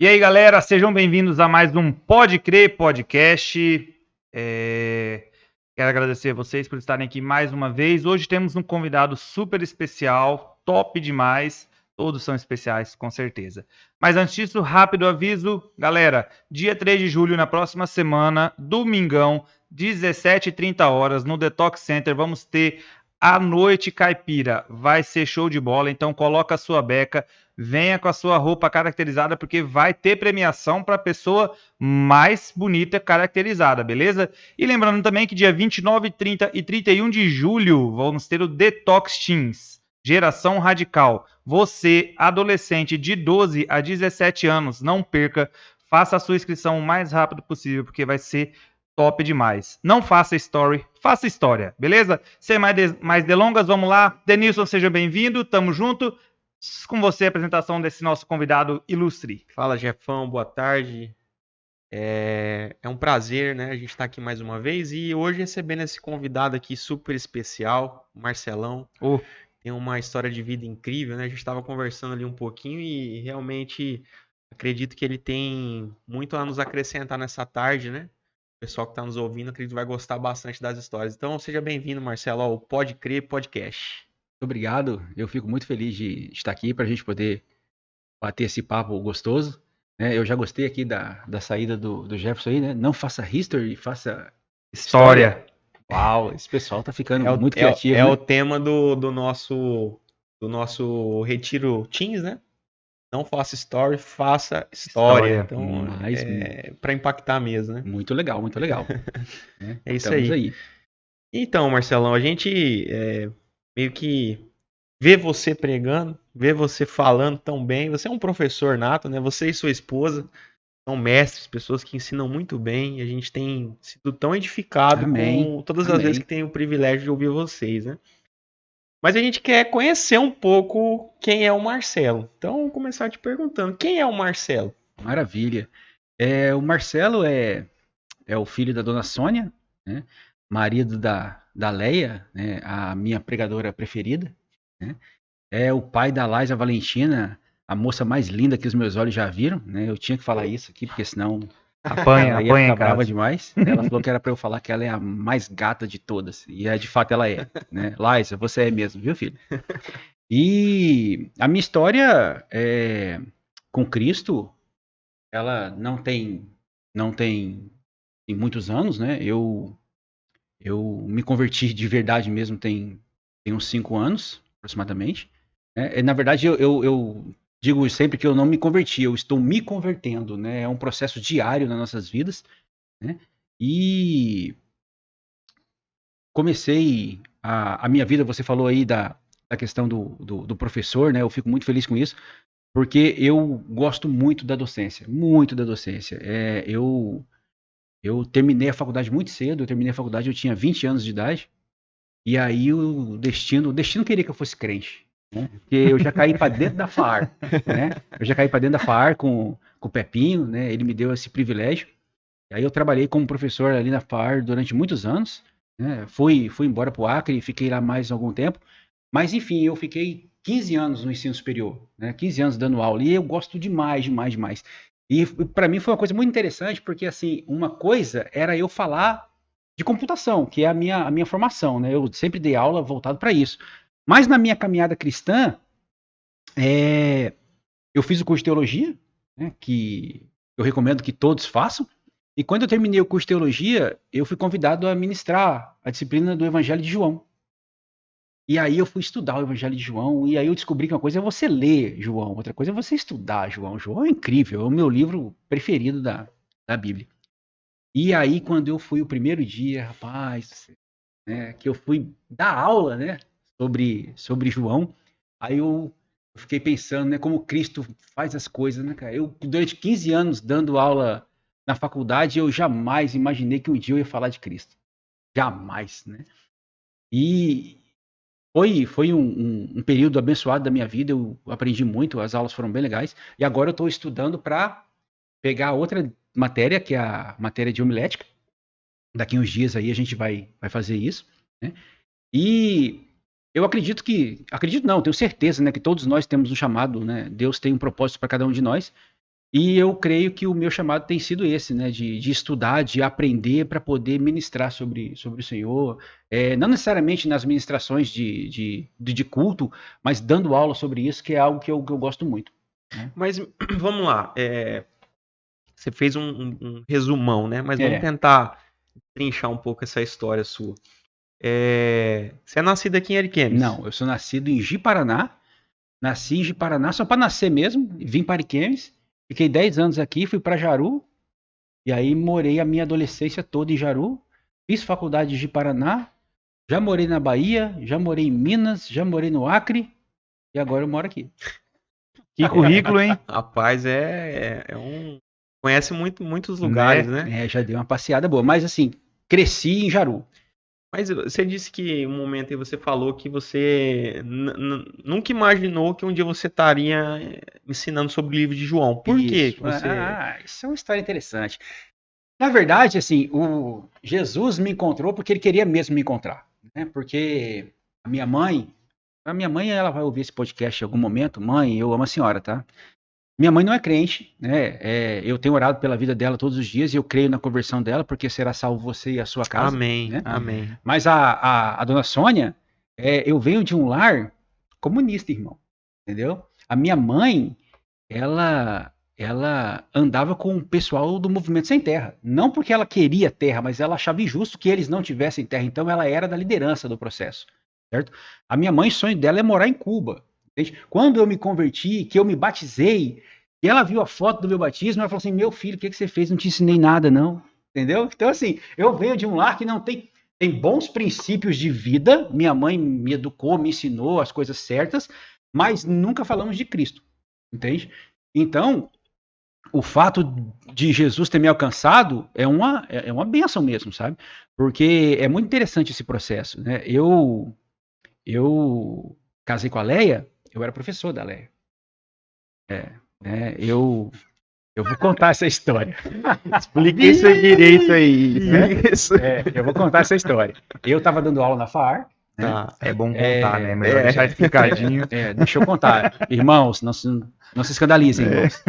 E aí, galera, sejam bem-vindos a mais um Pode Crer Podcast. Quero agradecer a vocês por estarem aqui mais uma vez. Hoje temos um convidado super especial, top demais. Todos são especiais, com certeza. Mas antes disso, rápido aviso. Galera, dia 3 de julho, na próxima semana, domingão, 17h30, no Detox Center, vamos ter a Noite Caipira. Vai ser show de bola, então coloca a sua beca. Venha com a sua roupa caracterizada, porque vai ter premiação para a pessoa mais bonita caracterizada, beleza? E lembrando também que dia 29, 30 e 31 de julho vamos ter o Detox Teens, Geração Radical. Você, adolescente de 12 a 17 anos, não perca, faça a sua inscrição o mais rápido possível, porque vai ser top demais. Não faça story, faça história, beleza? Sem mais delongas, vamos lá. Denilson, seja bem-vindo, tamo junto. Com você a apresentação desse nosso convidado ilustre. Fala, Jefão, boa tarde. É um prazer, né? A gente está aqui mais uma vez e hoje recebendo esse convidado aqui super especial, o Marcelão. Tem uma história de vida incrível, né? A gente estava conversando ali um pouquinho e realmente acredito que ele tem muito a nos acrescentar nessa tarde, né? O pessoal que está nos ouvindo, acredito que vai gostar bastante das histórias. Então, seja bem-vindo, Marcelo, ao Pode Crer Podcast. Obrigado, eu fico muito feliz de estar aqui para a gente poder bater esse papo gostoso. Né? Eu já gostei aqui da saída do Jefferson aí, né? Não faça history, faça história. Uau, esse pessoal tá ficando muito criativo. É, né? O tema do nosso retiro Teens, né? Não faça story, faça história. Então, para impactar mesmo, né? Muito legal, muito legal. É isso aí. Então, Marcelão, a gente meio que vê você pregando, vê você falando tão bem. Você é um professor nato, né? Você e sua esposa são mestres, pessoas que ensinam muito bem. E a gente tem sido tão edificado com todas as vezes que tem o privilégio de ouvir vocês, né? Mas a gente quer conhecer um pouco quem é o Marcelo. Então, vamos começar te perguntando, quem é o Marcelo? Maravilha. O Marcelo é o filho da dona Sônia, né? Marido da Leia, né? A minha pregadora preferida, né? É o pai da Laisa Valentina, a moça mais linda que os meus olhos já viram, né? Eu tinha que falar isso aqui, porque senão ela ia ficar brava demais. Ela falou que era para eu falar que ela é a mais gata de todas. E de fato ela é, né? Laisa, você é mesmo, viu, filho? E a minha história com Cristo, ela não tem muitos anos, né? Eu me converti de verdade mesmo tem uns 5 anos, aproximadamente. Na verdade, eu digo sempre que eu não me converti, eu estou me convertendo, né? É um processo diário nas nossas vidas, né? E comecei a minha vida, você falou aí da questão do professor, né? Eu fico muito feliz com isso, porque eu gosto muito da docência, muito da docência. Eu terminei a faculdade muito cedo, eu tinha 20 anos de idade, e aí o destino queria que eu fosse crente, né? Porque eu já caí para dentro da FAAR, né? Eu já caí para dentro da FAAR com o Pepinho, né? Ele me deu esse privilégio. E aí eu trabalhei como professor ali na FAAR durante muitos anos, né? Fui embora para o Acre e fiquei lá mais algum tempo. Mas enfim, eu fiquei 15 anos no ensino superior, né? 15 anos dando aula, e eu gosto demais. E para mim foi uma coisa muito interessante, porque assim, uma coisa era eu falar de computação, que é a minha formação, né? Eu sempre dei aula voltado para isso. Mas na minha caminhada cristã, eu fiz o curso de teologia, né? Que eu recomendo que todos façam. E quando eu terminei o curso de teologia, eu fui convidado a ministrar a disciplina do Evangelho de João. E aí eu fui estudar o Evangelho de João, e aí eu descobri que uma coisa é você ler João, outra coisa é você estudar João. João é incrível, é o meu livro preferido da Bíblia. E aí, quando eu fui o primeiro dia, rapaz, né, que eu fui dar aula, né, sobre João, aí eu fiquei pensando, né, como Cristo faz as coisas, né, cara? Eu, durante 15 anos dando aula na faculdade, eu jamais imaginei que um dia eu ia falar de Cristo. Jamais, né? E foi um período abençoado da minha vida, eu aprendi muito, as aulas foram bem legais, e agora eu estou estudando para pegar outra matéria, que é a matéria de homilética. Daqui uns dias aí a gente vai fazer isso, né? E eu acredito não, tenho certeza, né, que todos nós temos um chamado, né? Deus tem um propósito para cada um de nós, E eu creio que o meu chamado tem sido esse, né? De estudar, de aprender para poder ministrar sobre o Senhor. Não necessariamente nas ministrações de culto, mas dando aula sobre isso, que é algo que eu gosto muito. Né? Mas vamos lá. Você fez um resumão, né? Mas vamos tentar trinchar um pouco essa história sua. Você é nascido aqui em Ariquemes? Não, eu sou nascido em Ji-Paraná. Nasci em Ji-Paraná só para nascer mesmo. Vim para Ariquemes. Fiquei 10 anos aqui, fui para Jaru. E aí morei a minha adolescência toda em Jaru. Fiz faculdade de Ji-Paraná. Já morei na Bahia, já morei em Minas, já morei no Acre. E agora eu moro aqui. Que currículo, hein? Rapaz, conhece muitos lugares, né? Já dei uma passeada boa. Mas assim, cresci em Jaru. Mas você disse que um momento aí você falou que você nunca imaginou que um dia você estaria ensinando sobre o livro de João. Por que você... Isso é uma história interessante. Na verdade, assim, o Jesus me encontrou porque ele queria mesmo me encontrar. Né? Porque a minha mãe, ela vai ouvir esse podcast em algum momento. Mãe, eu amo a senhora, tá? Minha mãe não é crente, né? Eu tenho orado pela vida dela todos os dias e eu creio na conversão dela, porque será salvo você e a sua casa. Amém, né? amém. Mas a dona Sônia, eu venho de um lar comunista, irmão. Entendeu? A minha mãe, ela andava com o pessoal do Movimento Sem Terra. Não porque ela queria terra, mas ela achava injusto que eles não tivessem terra. Então ela era da liderança do processo. Certo? A minha mãe, o sonho dela é morar em Cuba. Quando eu me converti, que eu me batizei, e ela viu a foto do meu batismo, ela falou assim, meu filho, o que você fez? Não te ensinei nada, não. Entendeu? Então, assim, eu venho de um lar que não tem bons princípios de vida, minha mãe me educou, me ensinou as coisas certas, mas nunca falamos de Cristo, entende? Então, o fato de Jesus ter me alcançado é uma bênção mesmo, sabe? Porque é muito interessante esse processo, né? Eu casei com a Leia, eu era professor da Leia. Eu vou contar essa história. Explique isso direito aí. Eu vou contar essa história. Eu estava dando aula na FAAR. É bom contar, né? Melhor deixar explicadinho. Deixa eu contar. Irmãos, não se escandalizem, irmãos.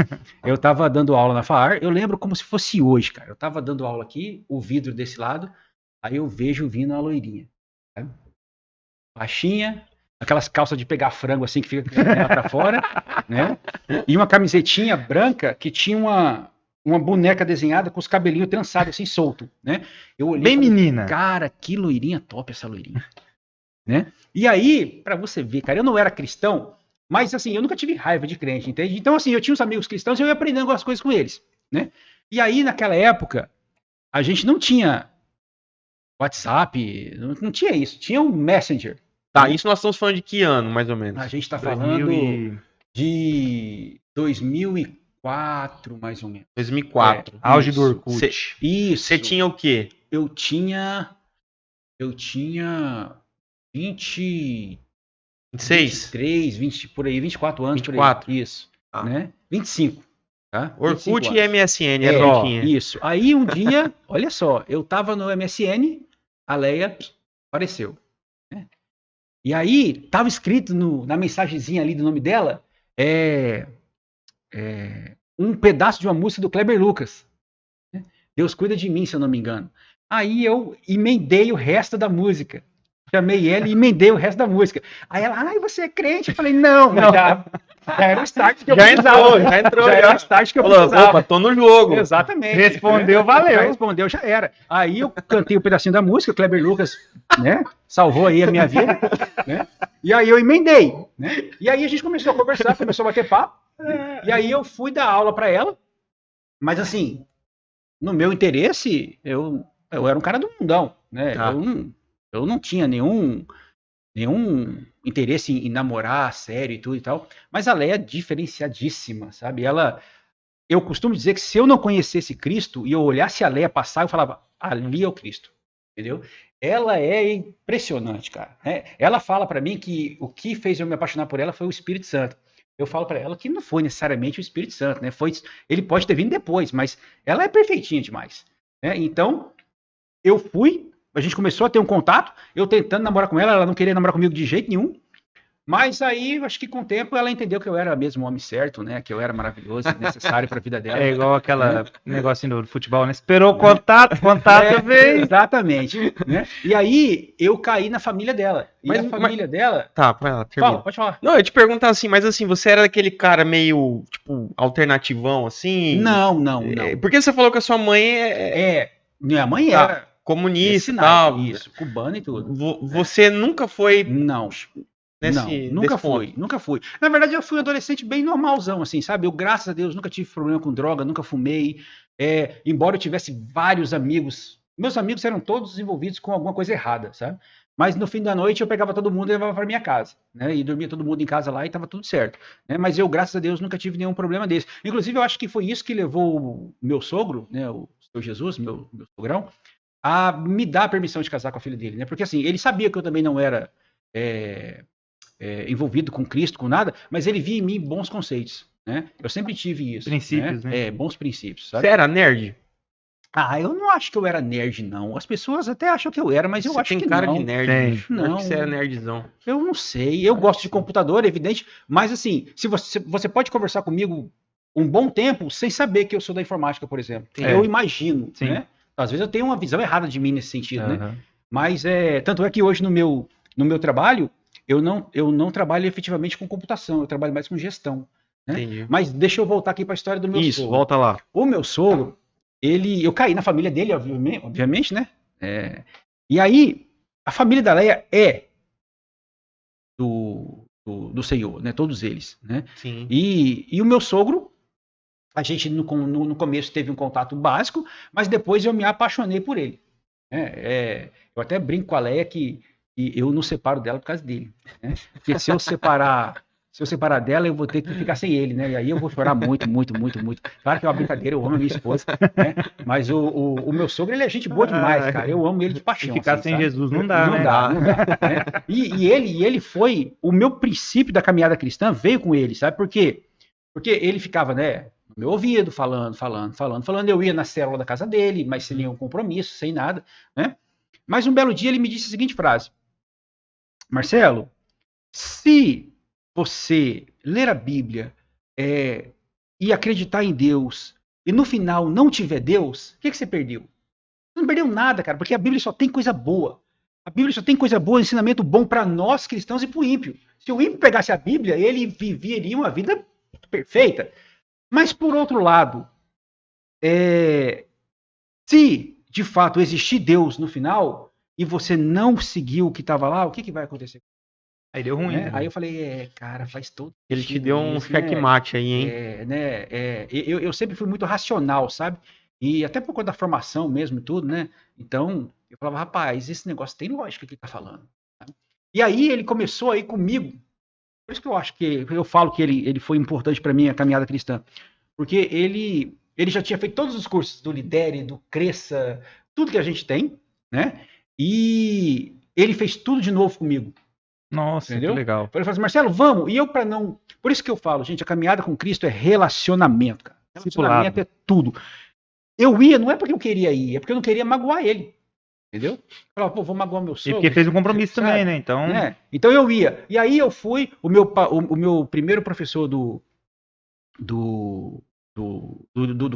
Eu estava dando aula na FAAR. Eu lembro como se fosse hoje, cara. Eu estava dando aula aqui, o vidro desse lado, aí eu vejo vindo uma loirinha. Sabe? Baixinha, aquelas calças de pegar frango assim que fica pra fora, né? E uma camisetinha branca que tinha uma boneca desenhada com os cabelinhos trançados assim, solto, né? Eu olhei bem menina. Cara, que loirinha top essa loirinha, né? E aí, pra você ver, cara, eu não era cristão, mas assim, eu nunca tive raiva de crente, entende? Então assim, eu tinha uns amigos cristãos e eu ia aprendendo algumas coisas com eles, né? E aí, naquela época, a gente não tinha WhatsApp, não tinha isso, tinha um Messenger. Tá, isso nós estamos falando de que ano, mais ou menos? A gente está falando de 2004, mais ou menos. 2004. Auge do Orkut. Isso. Você tinha o quê? Eu tinha 26? 23, 20, por aí, 24 anos. 24? Por aí. Isso. Né? 25. Tá? Orkut e MSN, Isso. Aí um dia, olha só, eu tava no MSN, a Leia apareceu. Né? E aí, tava escrito na mensagenzinha ali do nome dela, um pedaço de uma música do Kleber Lucas. Né? Deus cuida de mim, se eu não me engano. Aí eu emendei o resto da música. Chamei ela e emendei o resto da música. Aí ela, você é crente? Eu falei, não. Já era o start que eu precisava. Já entrou. Já era o start que eu precisava. Opa, tô no jogo. Exatamente. Respondeu, valeu. Já respondeu, já era. Aí eu cantei um pedacinho da música, o Kleber Lucas, né, salvou aí a minha vida, né? E aí eu emendei, né? E aí a gente começou a conversar, começou a bater papo. E aí eu fui dar aula para ela. Mas assim, no meu interesse, eu era um cara do mundão, né? Eu não tinha nenhum interesse em namorar sério e tudo e tal, mas a Leia é diferenciadíssima, sabe? Eu costumo dizer que se eu não conhecesse Cristo e eu olhasse a Leia passar, eu falava, ali é o Cristo, entendeu? Ela é impressionante, cara. Né? Ela fala para mim que o que fez eu me apaixonar por ela foi o Espírito Santo. Eu falo para ela que não foi necessariamente o Espírito Santo, né? Ele pode ter vindo depois, mas ela é perfeitinha demais. Né? Então, eu fui. A gente começou a ter um contato, eu tentando namorar com ela, ela não queria namorar comigo de jeito nenhum. Mas aí, eu acho que com o tempo ela entendeu que eu era mesmo o homem certo, né? Que eu era maravilhoso e necessário para a vida dela. É igual aquela negocinho do futebol, né? Esperou o contato veio. Exatamente. Né? E aí eu caí na família dela. E a família dela. Tá, termina. Pode falar. Não, eu ia te perguntar assim, mas assim, você era aquele cara meio, tipo, alternativão, assim? Não. Porque você falou que a sua mãe Minha mãe era comunista e tal. Isso, cubana e tudo. Você nunca foi. Não. Nunca fui. Na verdade, eu fui um adolescente bem normalzão, assim, sabe? Eu, graças a Deus, nunca tive problema com droga, nunca fumei. Embora eu tivesse vários amigos, meus amigos eram todos envolvidos com alguma coisa errada, sabe? Mas no fim da noite eu pegava todo mundo e levava para minha casa, né? E dormia todo mundo em casa lá e tava tudo certo. Né? Mas eu, graças a Deus, nunca tive nenhum problema desse. Inclusive, eu acho que foi isso que levou o meu sogro, né? O Senhor Jesus, meu sogrão, a me dar a permissão de casar com a filha dele, né? Porque assim, ele sabia que eu também não era envolvido com Cristo, com nada, mas ele via em mim bons conceitos, né? Eu sempre tive isso. Princípios, né? Bons princípios, sabe? Você era nerd? Eu não acho que eu era nerd, não. As pessoas até acham que eu era, mas eu acho que não. Você tem cara de nerd. Não. Acho que você era nerdzão. Eu não sei. Eu gosto de computador, é evidente, mas assim, se você pode conversar comigo um bom tempo sem saber que eu sou da informática, por exemplo. Eu imagino, né? Às vezes eu tenho uma visão errada de mim nesse sentido, né? Mas tanto é que hoje no meu trabalho, eu não trabalho efetivamente com computação, eu trabalho mais com gestão. Né? Entendi. Mas deixa eu voltar aqui para a história do meu sogro. Isso, volta lá. O meu sogro, eu caí na família dele, obviamente, né? E aí, a família da Leia é do Senhor, né? Todos eles, né? Sim. E o meu sogro, a gente no começo teve um contato básico, mas depois eu me apaixonei por ele. Eu até brinco com a Leia que eu não separo dela por causa dele. Né? Porque se eu separar dela, eu vou ter que ficar sem ele, né? E aí eu vou chorar muito, muito, muito, muito. Claro que é uma brincadeira, eu amo a minha esposa, né? Mas o meu sogro, ele é gente boa demais, cara. Eu amo ele de paixão. E ficar assim, sem sabe? Jesus não dá, não né? Dá, né? E ele foi... O meu princípio da caminhada cristã veio com ele, sabe por quê? Porque ele ficava, né? No meu ouvido, falando. Eu ia na célula da casa dele, mas sem nenhum compromisso, sem nada, né? Mas um belo dia ele me disse a seguinte frase: Marcelo, se você ler a Bíblia e acreditar em Deus e no final não tiver Deus, o que você perdeu? Você não perdeu nada, cara, porque a Bíblia só tem coisa boa. A Bíblia só tem coisa boa, ensinamento bom para nós cristãos e para o ímpio. Se o ímpio pegasse a Bíblia, ele viveria uma vida perfeita. Mas, por outro lado, se de fato existir Deus no final e você não seguiu o que estava lá, o que vai acontecer? Aí deu ruim. Né? Aí eu falei, cara, faz todo Ele te deu um checkmate aí, hein? Eu sempre fui muito racional, sabe? E até por conta da formação mesmo e tudo, né? Então, eu falava, rapaz, esse negócio tem lógica que ele tá falando. Sabe? E aí ele começou aí comigo. Por isso que eu acho que eu falo que ele foi importante para mim, a caminhada cristã. Porque ele já tinha feito todos os cursos do Lidere, do Cresça, tudo que a gente tem, né? E ele fez tudo de novo comigo. Nossa, entendeu? Que legal. Ele falou assim, Marcelo, vamos. E eu, para não... Por isso que eu falo, gente, a caminhada com Cristo é relacionamento, cara. Relacionamento é tudo. Eu ia, não é porque eu queria ir, é porque eu não queria magoar ele. Entendeu? Eu falava, vou magoar meu sogro. E porque fez um compromisso também, né? Então... Então eu ia. E aí eu fui, o meu primeiro professor do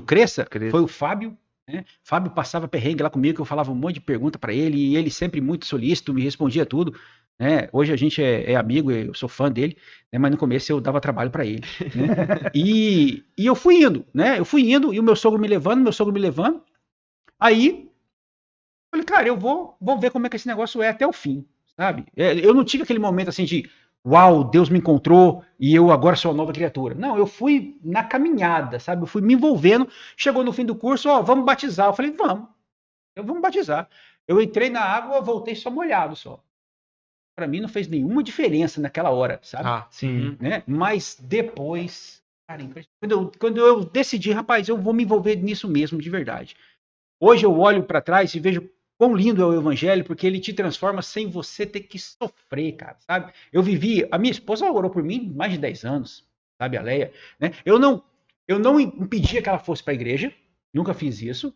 Cresça foi o Fábio. Né? Fábio passava perrengue lá comigo, que eu falava um monte de pergunta para ele, e ele sempre muito solícito, me respondia tudo. Né? Hoje a gente é amigo, eu sou fã dele, né? Mas no começo eu dava trabalho para ele. Né? e eu fui indo, né? E o meu sogro me levando. Aí, falei, cara, eu vou ver como é que esse negócio é até o fim, sabe? Eu não tive aquele momento assim de, uau, Deus me encontrou e eu agora sou uma nova criatura. Não, eu fui na caminhada, sabe? Eu fui me envolvendo. Chegou no fim do curso, vamos batizar. Eu falei, vamos batizar. Eu entrei na água, voltei só molhado só. Para mim não fez nenhuma diferença naquela hora, sabe? Sim. Né? Mas depois, cara, quando eu decidi, rapaz, eu vou me envolver nisso mesmo, de verdade. Hoje eu olho para trás e vejo quão lindo é o evangelho, porque ele te transforma sem você ter que sofrer, cara, sabe? A minha esposa orou por mim mais de 10 anos, sabe, a Leia, né? Eu não impedia que ela fosse para a igreja, nunca fiz isso,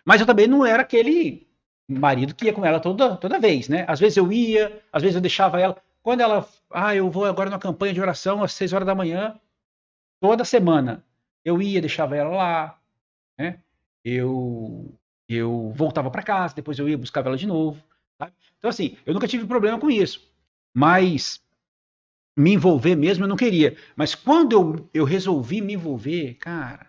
mas eu também não era aquele marido que ia com ela toda vez, né? Às vezes eu ia, às vezes eu deixava ela. Quando ela, eu vou agora numa campanha de oração às 6 horas da manhã, toda semana, eu ia, deixava ela lá, né? Eu voltava para casa, depois eu ia buscar ela de novo, sabe? Então assim, eu nunca tive problema com isso, mas me envolver mesmo eu não queria. Mas quando eu resolvi me envolver, cara,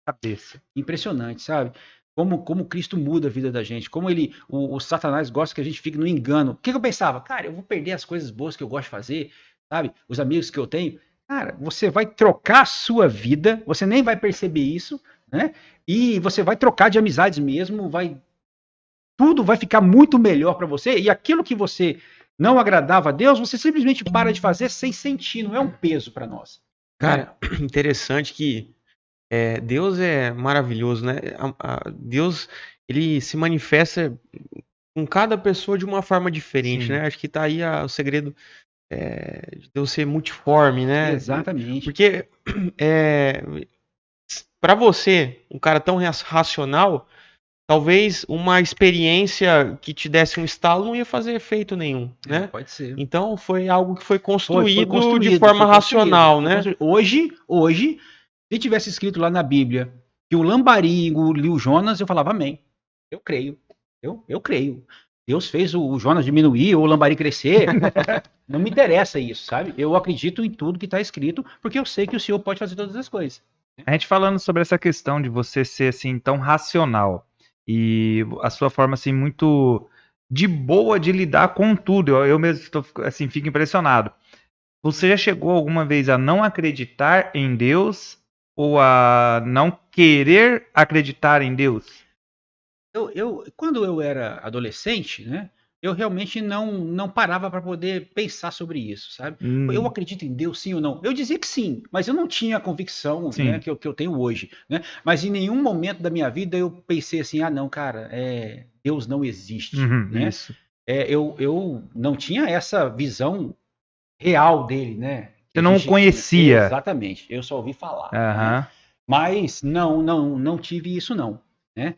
Cabeça. impressionante, sabe? Como Cristo muda a vida da gente, como o Satanás gosta que a gente fique no engano. O que eu pensava? Cara, eu vou perder as coisas boas que eu gosto de fazer, sabe? Os amigos que eu tenho. Cara, você vai trocar a sua vida, você nem vai perceber isso, né? E você vai trocar de amizades mesmo, tudo vai ficar muito melhor para você, e aquilo que você não agradava a Deus, você simplesmente para de fazer sem sentir, não é um peso para nós. Cara, interessante que Deus é maravilhoso, né? Deus, ele se manifesta com cada pessoa de uma forma diferente, Sim. né? Acho que tá aí o segredo de Deus ser multiforme, né? Exatamente. Porque para você, um cara tão racional, talvez uma experiência que te desse um estalo não ia fazer efeito nenhum, né? Pode ser. Então foi algo que foi construído, foi de forma racional, né? Hoje, se tivesse escrito lá na Bíblia que o Lambari engoliu o Jonas, eu falava amém. Eu creio. Eu creio. Deus fez o Jonas diminuir ou o Lambari crescer. Não me interessa isso, sabe? Eu acredito em tudo que está escrito, porque eu sei que o Senhor pode fazer todas as coisas. A gente falando sobre essa questão de você ser assim tão racional e a sua forma assim muito de boa de lidar com tudo. Eu mesmo estou assim, fico impressionado. Você já chegou alguma vez a não acreditar em Deus ou a não querer acreditar em Deus? Quando eu era adolescente, né? Eu realmente não parava para poder pensar sobre isso, sabe? Eu acredito em Deus, sim ou não? Eu dizia que sim, mas eu não tinha a convicção, né, que eu tenho hoje, né? Mas em nenhum momento da minha vida eu pensei assim, não, cara, Deus não existe, né? Isso. Eu não tinha essa visão real dele, né? Você não conhecia. Exatamente, eu só ouvi falar. Né? Mas não tive isso não, né?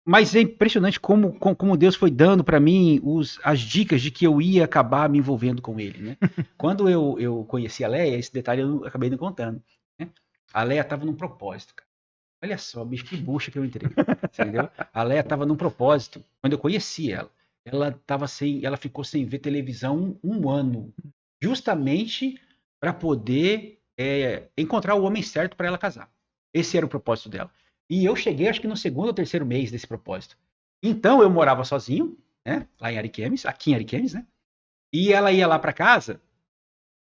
Mas é impressionante como Deus foi dando para mim as dicas de que eu ia acabar me envolvendo com ele, né? Quando eu conheci a Leia, esse detalhe eu acabei não contando, né? A Leia estava num propósito, cara. Olha só, bicho, que bucha que eu entrei, entendeu? A Leia estava num propósito. Quando eu conheci ela ficou sem ver televisão um ano, justamente para poder encontrar o homem certo para ela casar. Esse era o propósito dela. E eu cheguei, acho que no segundo ou terceiro mês desse propósito. Então eu morava sozinho, né? Lá em Ariquemes, aqui em Ariquemes, né? E ela ia lá para casa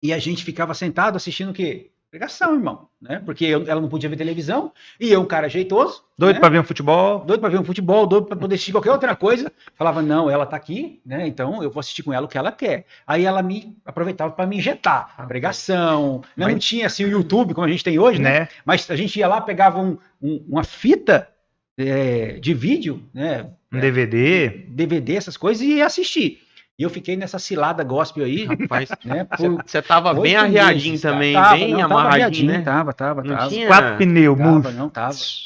e a gente ficava sentado assistindo o quê? Pregação, irmão, né? Porque ela não podia ver televisão e eu, um cara jeitoso. Doido, né? Para ver um futebol, doido para poder assistir qualquer outra coisa. Falava, não, ela tá aqui, né? Então eu vou assistir com ela o que ela quer. Aí ela me aproveitava para me injetar a pregação. Não tinha assim o YouTube como a gente tem hoje, né? Mas a gente ia lá, pegava uma fita de vídeo, né? Um DVD, essas coisas, e ia assistir. E eu fiquei nessa cilada gospel aí. Rapaz, né? Você tava bem arriadinho também, bem amarradinho, né? Tava. Não tinha... 4 pneus,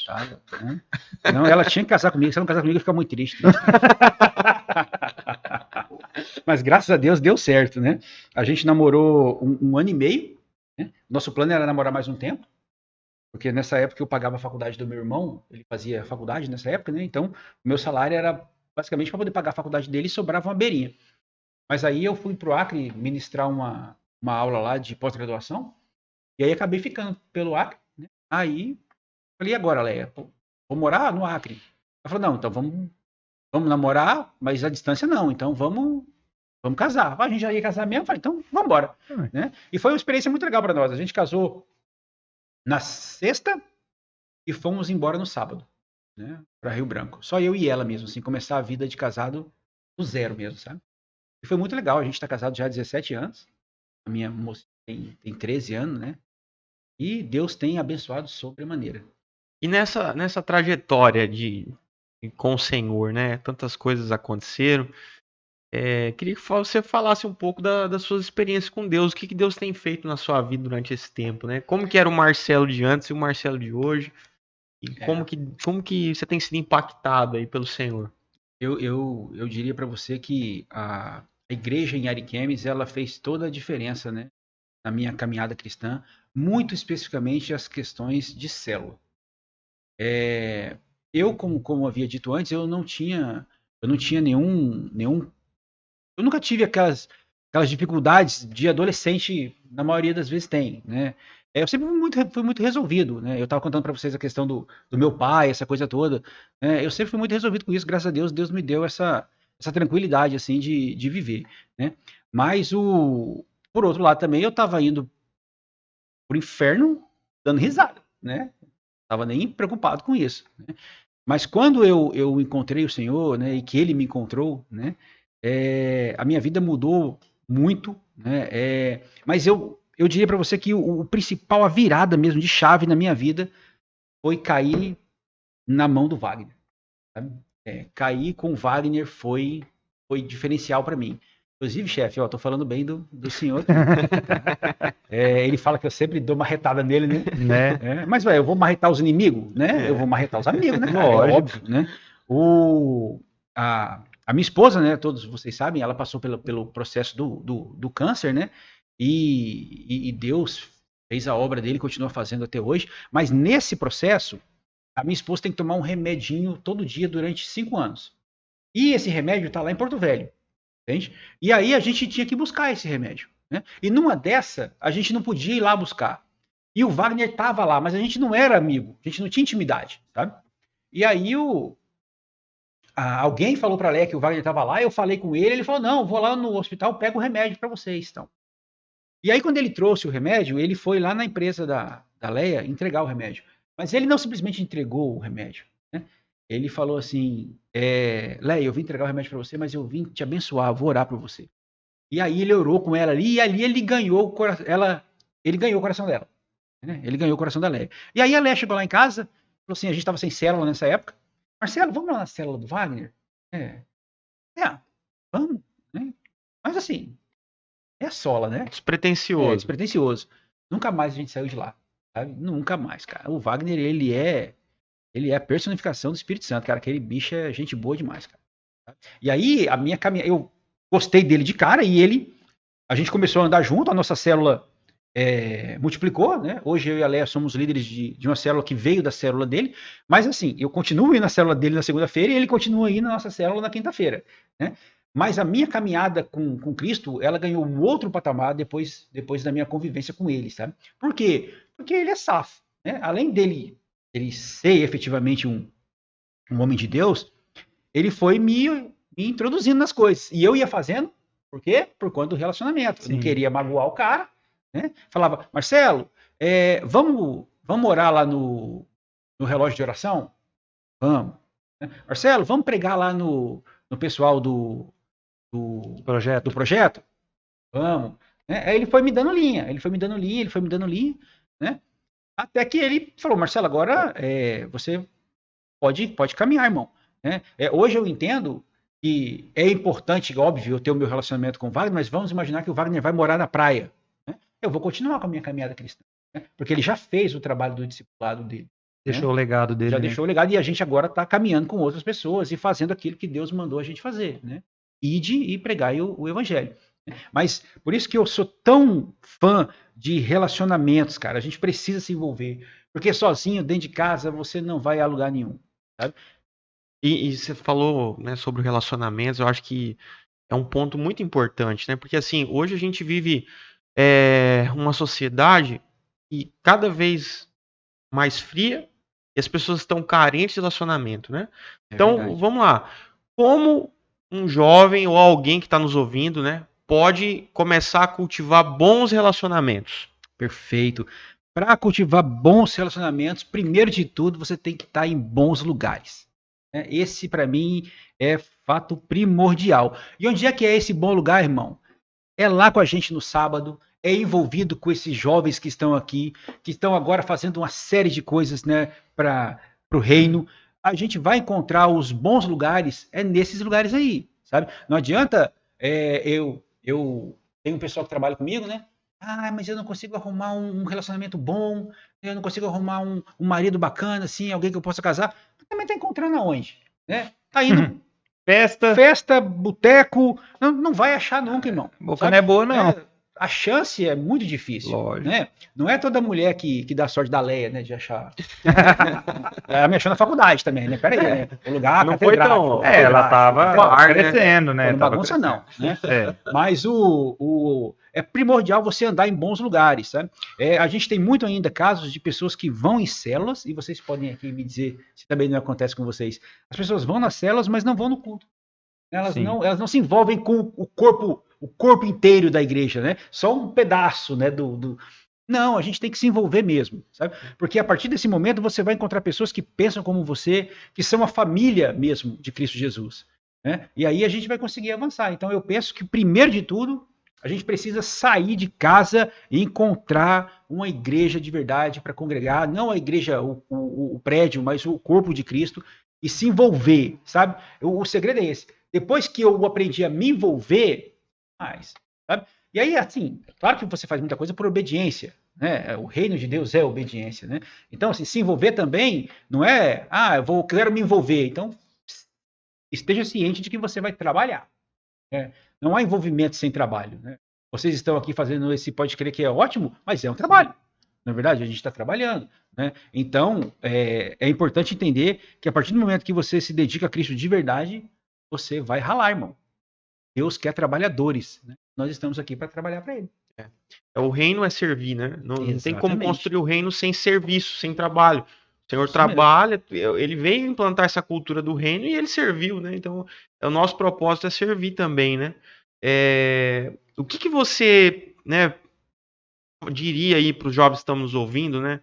tava. Né? Não, ela tinha que casar comigo. Se ela não casar comigo, eu ia ficar muito triste. Mas graças a Deus deu certo, né? A gente namorou um ano e meio. Né? Nosso plano era namorar mais um tempo. Porque nessa época eu pagava a faculdade do meu irmão. Ele fazia faculdade nessa época, né? Então, o meu salário era basicamente para poder pagar a faculdade dele e sobrava uma beirinha. Mas aí eu fui pro Acre ministrar uma aula lá de pós-graduação, e aí acabei ficando pelo Acre, né? Aí falei, e agora, Leia? Vou morar no Acre? Ela falou, não, então vamos namorar, mas a distância não, então vamos casar. A gente já ia casar mesmo, falei, então vamos embora. Né? E foi uma experiência muito legal para nós. A gente casou na sexta e fomos embora no sábado, né? Para Rio Branco. Só eu e ela mesmo, assim, começar a vida de casado do zero mesmo, sabe? E foi muito legal, a gente está casado já há 17 anos. A minha moça tem 13 anos, né? E Deus tem abençoado sobremaneira. E nessa trajetória com o Senhor, né? Tantas coisas aconteceram. Queria que você falasse um pouco das suas experiências com Deus. O que Deus tem feito na sua vida durante esse tempo, né? Como que era o Marcelo de antes e o Marcelo de hoje? E como que você tem sido impactado aí pelo Senhor? Eu diria para você que a igreja em Ariquemes, ela fez toda a diferença, né, na minha caminhada cristã, muito especificamente as questões de célula. Eu, como havia dito antes, eu não tinha nenhum, eu nunca tive aquelas dificuldades de adolescente, na maioria das vezes tem, né? Eu sempre fui muito resolvido, né? Eu estava contando para vocês a questão do meu pai, essa coisa toda, né? Eu sempre fui muito resolvido com isso, graças a Deus, Deus me deu essa tranquilidade, assim, de viver, né? Mas, por outro lado também, eu estava indo pro inferno dando risada, né? Tava nem preocupado com isso, né? Mas quando eu encontrei o Senhor, né, e que Ele me encontrou, né, a minha vida mudou muito, né? Mas eu diria para você que o principal, a virada mesmo de chave na minha vida foi cair na mão do Wagner. Sabe? Cair com o Wagner foi diferencial para mim. Inclusive, chefe, tô falando bem do senhor. Ele fala que eu sempre dou uma retada nele, né? Mas, eu vou marretar os inimigos, né? Eu vou marretar os amigos, né? É óbvio, né? A minha esposa, né? Todos vocês sabem, ela passou pelo processo do câncer, né? E Deus fez a obra dele e continua fazendo até hoje. Mas nesse processo, a minha esposa tem que tomar um remedinho todo dia durante 5 anos. E esse remédio tá lá em Porto Velho. Entende? E aí a gente tinha que buscar esse remédio. Né? E numa dessa, a gente não podia ir lá buscar. E o Wagner estava lá, mas a gente não era amigo, a gente não tinha intimidade, sabe? E aí alguém falou para a Léa que o Wagner estava lá, eu falei com ele falou, não, vou lá no hospital, pego o remédio para vocês. Então. E aí quando ele trouxe o remédio, ele foi lá na empresa da Léa entregar o remédio. Mas ele não simplesmente entregou o remédio. Né? Ele falou assim, Léa, eu vim entregar o remédio para você, mas eu vim te abençoar, vou orar por você. E aí ele orou com ela ali, e ali ele ganhou o coração, ele ganhou o coração dela. Né? Ele ganhou o coração da Léa. E aí a Léa chegou lá em casa, falou assim, a gente estava sem célula nessa época, Marcelo, vamos lá na célula do Wagner? Vamos. Né? Mas assim, é sola, né? Despretensioso. Despretensioso. Nunca mais a gente saiu de lá. Sabe? Nunca mais, cara. O Wagner, ele é a personificação do Espírito Santo, cara. Aquele bicho é gente boa demais, cara. E aí, a minha caminhada, eu gostei dele de cara e a gente começou a andar junto, a nossa célula multiplicou, né? Hoje eu e a Léa somos líderes de uma célula que veio da célula dele, mas assim, eu continuo indo na célula dele na segunda-feira e ele continua indo na nossa célula na quinta-feira, né? Mas a minha caminhada com Cristo, ela ganhou um outro patamar depois da minha convivência com ele, sabe? Por quê? Porque ele é safo, né? Além dele ser efetivamente um homem de Deus, ele foi me introduzindo nas coisas. E eu ia fazendo, por quê? Por conta do relacionamento. Sim. Eu não queria magoar o cara, né? Falava, Marcelo, vamos orar lá no relógio de oração? Vamos. Marcelo, vamos pregar lá no pessoal do projeto? Vamos. Aí ele foi me dando linha, né? Até que ele falou, Marcelo, agora você pode caminhar, irmão. Né? Hoje eu entendo que é importante, óbvio, eu ter o meu relacionamento com o Wagner, mas vamos imaginar que o Wagner vai morar na praia. Né? Eu vou continuar com a minha caminhada cristã. Né? Porque ele já fez o trabalho do discipulado dele. Deixou o legado dele. Já deixou o legado e a gente agora está caminhando com outras pessoas e fazendo aquilo que Deus mandou a gente fazer. Né? E pregar o evangelho. Mas por isso que eu sou tão fã de relacionamentos, cara. A gente precisa se envolver. Porque sozinho, dentro de casa, você não vai a lugar nenhum. Sabe? E você falou, né, sobre relacionamentos, eu acho que é um ponto muito importante, né? Porque assim, hoje a gente vive uma sociedade que cada vez mais fria e as pessoas estão carentes de relacionamento, né? Então, verdade. Vamos lá. Como um jovem ou alguém que está nos ouvindo, né, pode começar a cultivar bons relacionamentos? Perfeito. Para cultivar bons relacionamentos, primeiro de tudo, você tem que estar em bons lugares. Esse, para mim, é fato primordial. E onde é que é esse bom lugar, irmão? É lá com a gente no sábado, é envolvido com esses jovens que estão aqui, que estão agora fazendo uma série de coisas, né, para o reino. A gente vai encontrar os bons lugares nesses lugares aí, sabe? Não adianta eu tenho um pessoal que trabalha comigo, né? Mas eu não consigo arrumar um relacionamento bom, eu não consigo arrumar um marido bacana, assim, alguém que eu possa casar. Também está encontrando aonde? Né? Tá indo Festa, boteco, não vai achar nunca, irmão. Boca não é boa, não. A chance é muito difícil. Lógico. Né? Não é toda mulher que dá sorte da Leia, né? De achar. Ela me achou na faculdade também, né? Peraí, né? O lugar não foi tão. Ela tava crescendo, né? Não bagunça, não. Né? Mas é primordial você andar em bons lugares, sabe? A gente tem muito ainda casos de pessoas que vão em células, e vocês podem aqui me dizer se também não acontece com vocês. As pessoas vão nas células, mas não vão no culto. Elas não se envolvem com o corpo inteiro da igreja, né? Só um pedaço, né? Não, a gente tem que se envolver mesmo, sabe? Porque a partir desse momento você vai encontrar pessoas que pensam como você, que são a família mesmo de Cristo Jesus, né? E aí a gente vai conseguir avançar. Então eu penso que primeiro de tudo a gente precisa sair de casa e encontrar uma igreja de verdade para congregar, não a igreja, o prédio, mas o corpo de Cristo, e se envolver, sabe? O segredo é esse. Depois que eu aprendi a me envolver, sabe? E aí, assim, claro que você faz muita coisa por obediência, né? O reino de Deus é obediência, né? Então, assim, se envolver também não é, eu quero me envolver. Então, esteja ciente de que você vai trabalhar. Né? Não há envolvimento sem trabalho, né? Vocês estão aqui fazendo esse pode crer que é ótimo, mas é um trabalho. Na verdade, a gente está trabalhando, né? Então, é importante entender que a partir do momento que você se dedica a Cristo de verdade, você vai ralar, irmão. Deus quer trabalhadores, né? Nós estamos aqui para trabalhar para Ele. O reino é servir, né? Não tem como construir o reino sem serviço, sem trabalho. O Senhor trabalha, ele veio implantar essa cultura do reino e ele serviu, né? Então, o nosso propósito é servir também, né? O que você, né, diria aí para os jovens que estão nos ouvindo, né?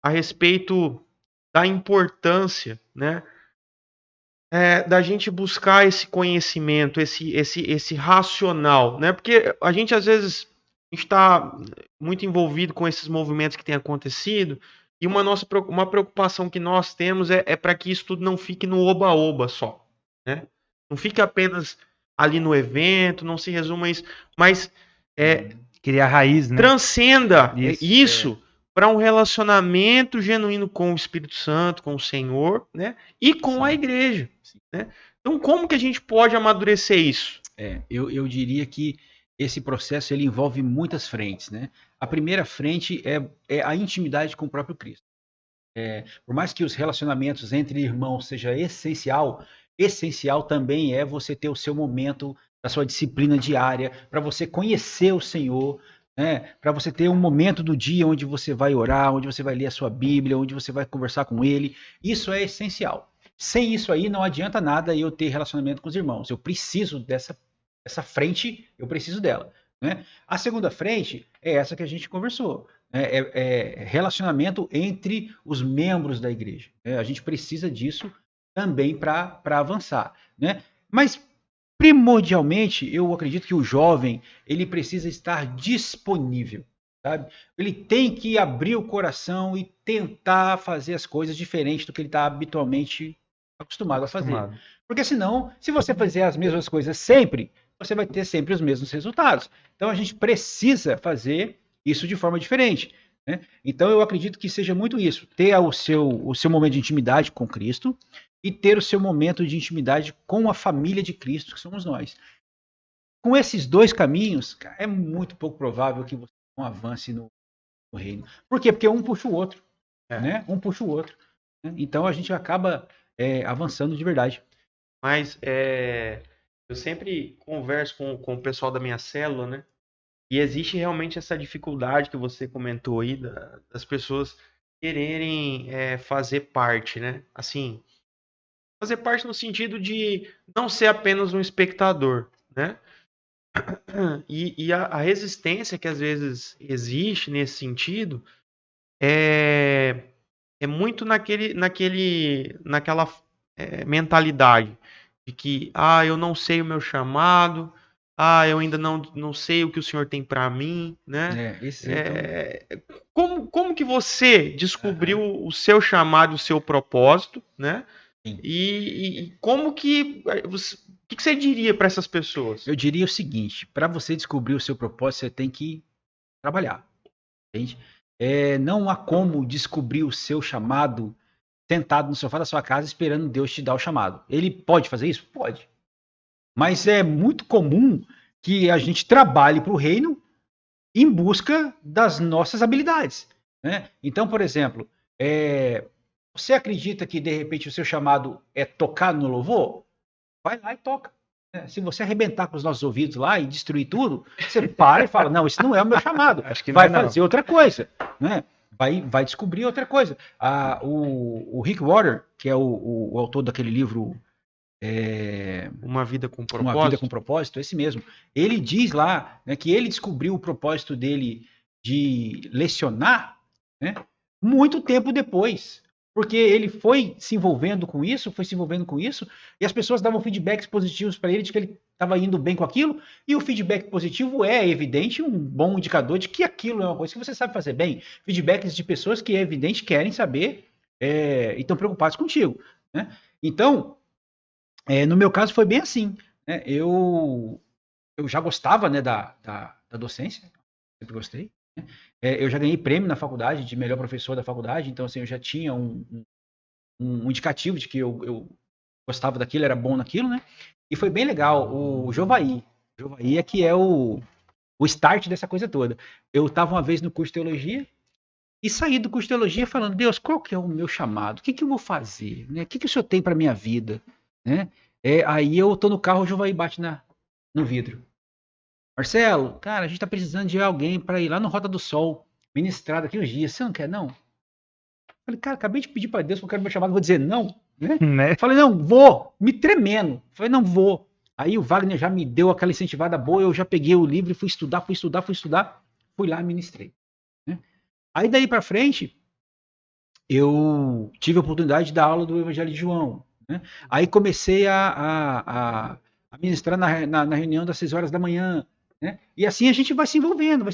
A respeito da importância, né? Da gente buscar esse conhecimento, esse racional, né? Porque a gente às vezes está muito envolvido com esses movimentos que têm acontecido e uma preocupação que nós temos é para que isso tudo não fique no oba-oba só, né? Não fique apenas ali no evento, não se resuma a isso, mas criar raiz, né? Transcenda isso para um relacionamento genuíno com o Espírito Santo, com o Senhor, né? E com a igreja. Né? Então, como que a gente pode amadurecer isso? Eu diria que esse processo ele envolve muitas frentes, né? A primeira frente é a intimidade com o próprio Cristo. Por mais que os relacionamentos entre irmãos seja essencial também é você ter o seu momento da sua disciplina diária, para você conhecer o Senhor, né? Para você ter um momento do dia onde você vai orar, onde você vai ler a sua Bíblia, onde você vai conversar com Ele. Isso é essencial. Sem isso aí não adianta nada eu ter relacionamento com os irmãos. Eu preciso dessa frente, eu preciso dela. Né? A segunda frente é essa que a gente conversou. Relacionamento entre os membros da igreja. A gente precisa disso também para avançar. Né? Mas, primordialmente, eu acredito que o jovem ele precisa estar disponível. Sabe? Ele tem que abrir o coração e tentar fazer as coisas diferentes do que ele está habitualmente acostumado a fazer. Porque senão, se você fizer as mesmas coisas sempre, você vai ter sempre os mesmos resultados. Então a gente precisa fazer isso de forma diferente. Né? Então eu acredito que seja muito isso. Ter o seu momento de intimidade com Cristo e ter o seu momento de intimidade com a família de Cristo, que somos nós. Com esses dois caminhos, é muito pouco provável que você não avance no reino. Por quê? Porque um puxa o outro. Né? Um puxa o outro. Né? Então a gente acaba avançando de verdade. Mas eu sempre converso com o pessoal da minha célula, né? E existe realmente essa dificuldade que você comentou aí das pessoas quererem fazer parte, né? Assim, fazer parte no sentido de não ser apenas um espectador, né? E a resistência que às vezes existe nesse sentido é muito naquela mentalidade de que eu não sei o meu chamado, eu ainda não sei o que o Senhor tem para mim, né? Como que você descobriu o seu chamado, o seu propósito, né? E como que o que você diria para essas pessoas? Eu diria o seguinte: para você descobrir o seu propósito, você tem que trabalhar, entende? Não há como descobrir o seu chamado sentado no sofá da sua casa esperando Deus te dar o chamado. Ele pode fazer isso? Pode. Mas é muito comum que a gente trabalhe para o reino em busca das nossas habilidades, né? Então, por exemplo, você acredita que de repente o seu chamado é tocar no louvor? Vai lá e toca. Se você arrebentar com os nossos ouvidos lá e destruir tudo, você para e fala, não, isso não é o meu chamado. Acho que vai não. fazer outra coisa, né? Vai descobrir outra coisa. O Rick Warren, que é o autor daquele livro Uma Vida com Propósito. Uma Vida com Propósito, esse mesmo. Ele diz lá, né, que ele descobriu o propósito dele de lecionar, né, muito tempo depois. Porque ele foi se envolvendo com isso, e as pessoas davam feedbacks positivos para ele de que ele estava indo bem com aquilo, e o feedback positivo é evidente, um bom indicador de que aquilo é uma coisa que você sabe fazer bem. Feedbacks de pessoas que é evidente querem saber e estão preocupados contigo, né? Então, no meu caso foi bem assim, né? Eu já gostava, né, da docência, sempre gostei, né? Eu já ganhei prêmio na faculdade de melhor professor da faculdade, então assim, eu já tinha um indicativo de que eu gostava daquilo, era bom naquilo, né? E foi bem legal. O Jovaí é que é o start dessa coisa toda. Eu estava uma vez no curso de teologia e saí do curso de teologia falando, Deus, qual que é o meu chamado? O que eu vou fazer? Né? O que o Senhor tem para minha vida? Né? Aí eu tô no carro, o Jovaí bate no vidro. Marcelo, cara, a gente tá precisando de alguém para ir lá no Rota do Sol, ministrar daqui uns dias. Você não quer, não? Falei, cara, acabei de pedir para Deus que eu quero meu chamado, vou dizer não, né? Falei, não, vou, me tremendo. Falei, não vou. Aí o Wagner já me deu aquela incentivada boa, eu já peguei o livro e fui estudar, fui lá e ministrei. Né? Aí daí para frente, eu tive a oportunidade de dar aula do Evangelho de João. Né? Aí comecei a ministrar na reunião das 6 horas da manhã. Né? E assim a gente vai se envolvendo.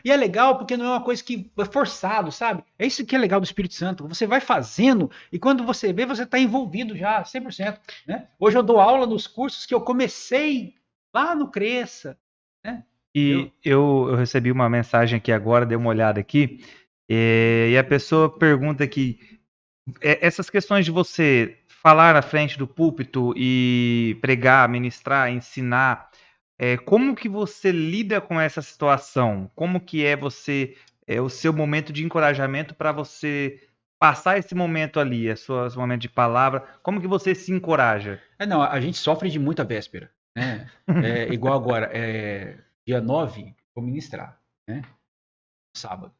E é legal porque não é uma coisa que é forçado, sabe? É isso que é legal do Espírito Santo. Você vai fazendo e quando você vê, você está envolvido já, 100%. Né? Hoje eu dou aula nos cursos que eu comecei lá no Cresça. Né? E eu recebi uma mensagem aqui agora, dei uma olhada aqui, e a pessoa pergunta aqui, essas questões de você falar na frente do púlpito e pregar, ministrar, ensinar, como que você lida com essa situação? Como que é o seu momento de encorajamento para você passar esse momento ali, seu momento de palavra? Como que você se encoraja? Não, a gente sofre de muita véspera, né? Igual agora, dia 9, vou ministrar, né? Sábado.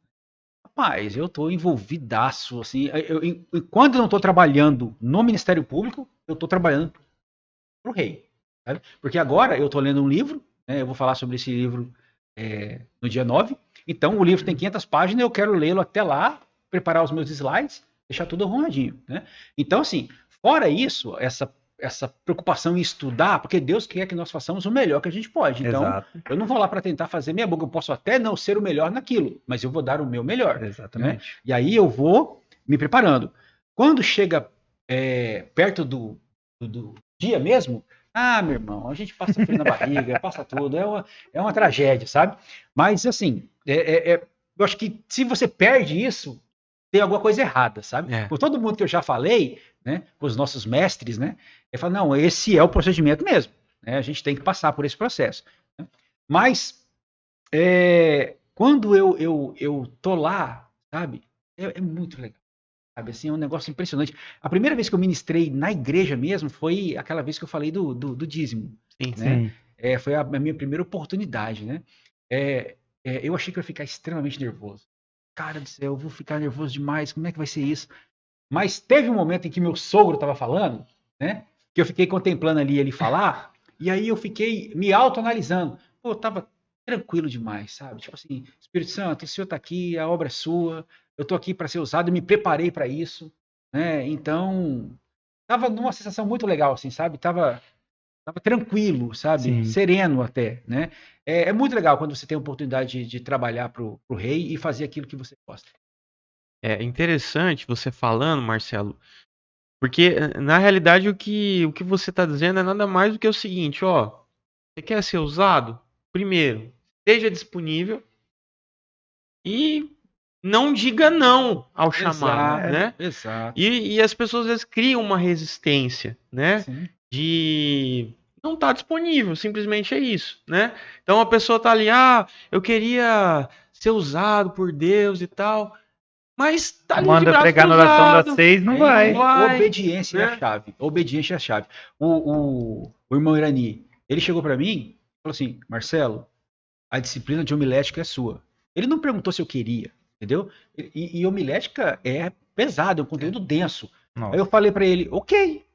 Rapaz, eu tô envolvidaço, assim, quando eu não tô trabalhando no Ministério Público, eu tô trabalhando pro rei, sabe? Porque agora eu tô lendo um livro, né? Eu vou falar sobre esse livro no dia 9, então o livro tem 500 páginas, eu quero lê-lo até lá, preparar os meus slides, deixar tudo arrumadinho, né? Então, assim, fora isso, essa preocupação em estudar, porque Deus quer que nós façamos o melhor que a gente pode. Então, Exato. Eu não vou lá para tentar fazer minha boca, eu posso até não ser o melhor naquilo, mas eu vou dar o meu melhor. Exatamente. Né? E aí eu vou me preparando. Quando chega perto do dia mesmo, meu irmão, a gente passa frio na barriga, passa tudo, é uma tragédia, sabe? Mas, assim, eu acho que se você perde isso, tem alguma coisa errada, sabe? Por todo mundo que eu já falei, né, com os nossos mestres, né, ele fala, não, esse é o procedimento mesmo, né, a gente tem que passar por esse processo. Né? Mas, quando eu tô lá, sabe, é muito legal, sabe, assim, é um negócio impressionante. A primeira vez que eu ministrei na igreja mesmo foi aquela vez que eu falei do dízimo, sim, né, sim. Foi a minha primeira oportunidade, né, eu achei que eu ia ficar extremamente nervoso. Cara do céu, eu vou ficar nervoso demais, como é que vai ser isso? Mas teve um momento em que meu sogro estava falando, né? Que eu fiquei contemplando ali ele falar, e aí eu fiquei me autoanalisando. Pô, eu tava tranquilo demais, sabe? Tipo assim, Espírito Santo, o Senhor está aqui, a obra é sua, eu estou aqui para ser usado, eu me preparei para isso, né? Então, tava numa sensação muito legal, assim, sabe? Tava tranquilo, sabe? Sim. Sereno até, né? É muito legal quando você tem a oportunidade de trabalhar pro rei e fazer aquilo que você gosta. É interessante você falando, Marcelo, porque na realidade o que você está dizendo é nada mais do que o seguinte, ó, você quer ser usado? Primeiro, esteja disponível e não diga não ao chamado, né? Exato. E as pessoas às vezes criam uma resistência, né? Sim. De não estar disponível, simplesmente é isso, né? Então a pessoa tá ali, eu queria ser usado por Deus e tal, mas tá ali de Manda braço pregar na oração das cruzado, 6, não vai. Obediência é né? a chave. Obediência é a chave. O irmão Irani, ele chegou para mim e falou assim, Marcelo, a disciplina de homilética é sua. Ele não perguntou se eu queria, entendeu? E homilética é pesado, é um conteúdo denso. Nossa. Aí eu falei para ele, ok.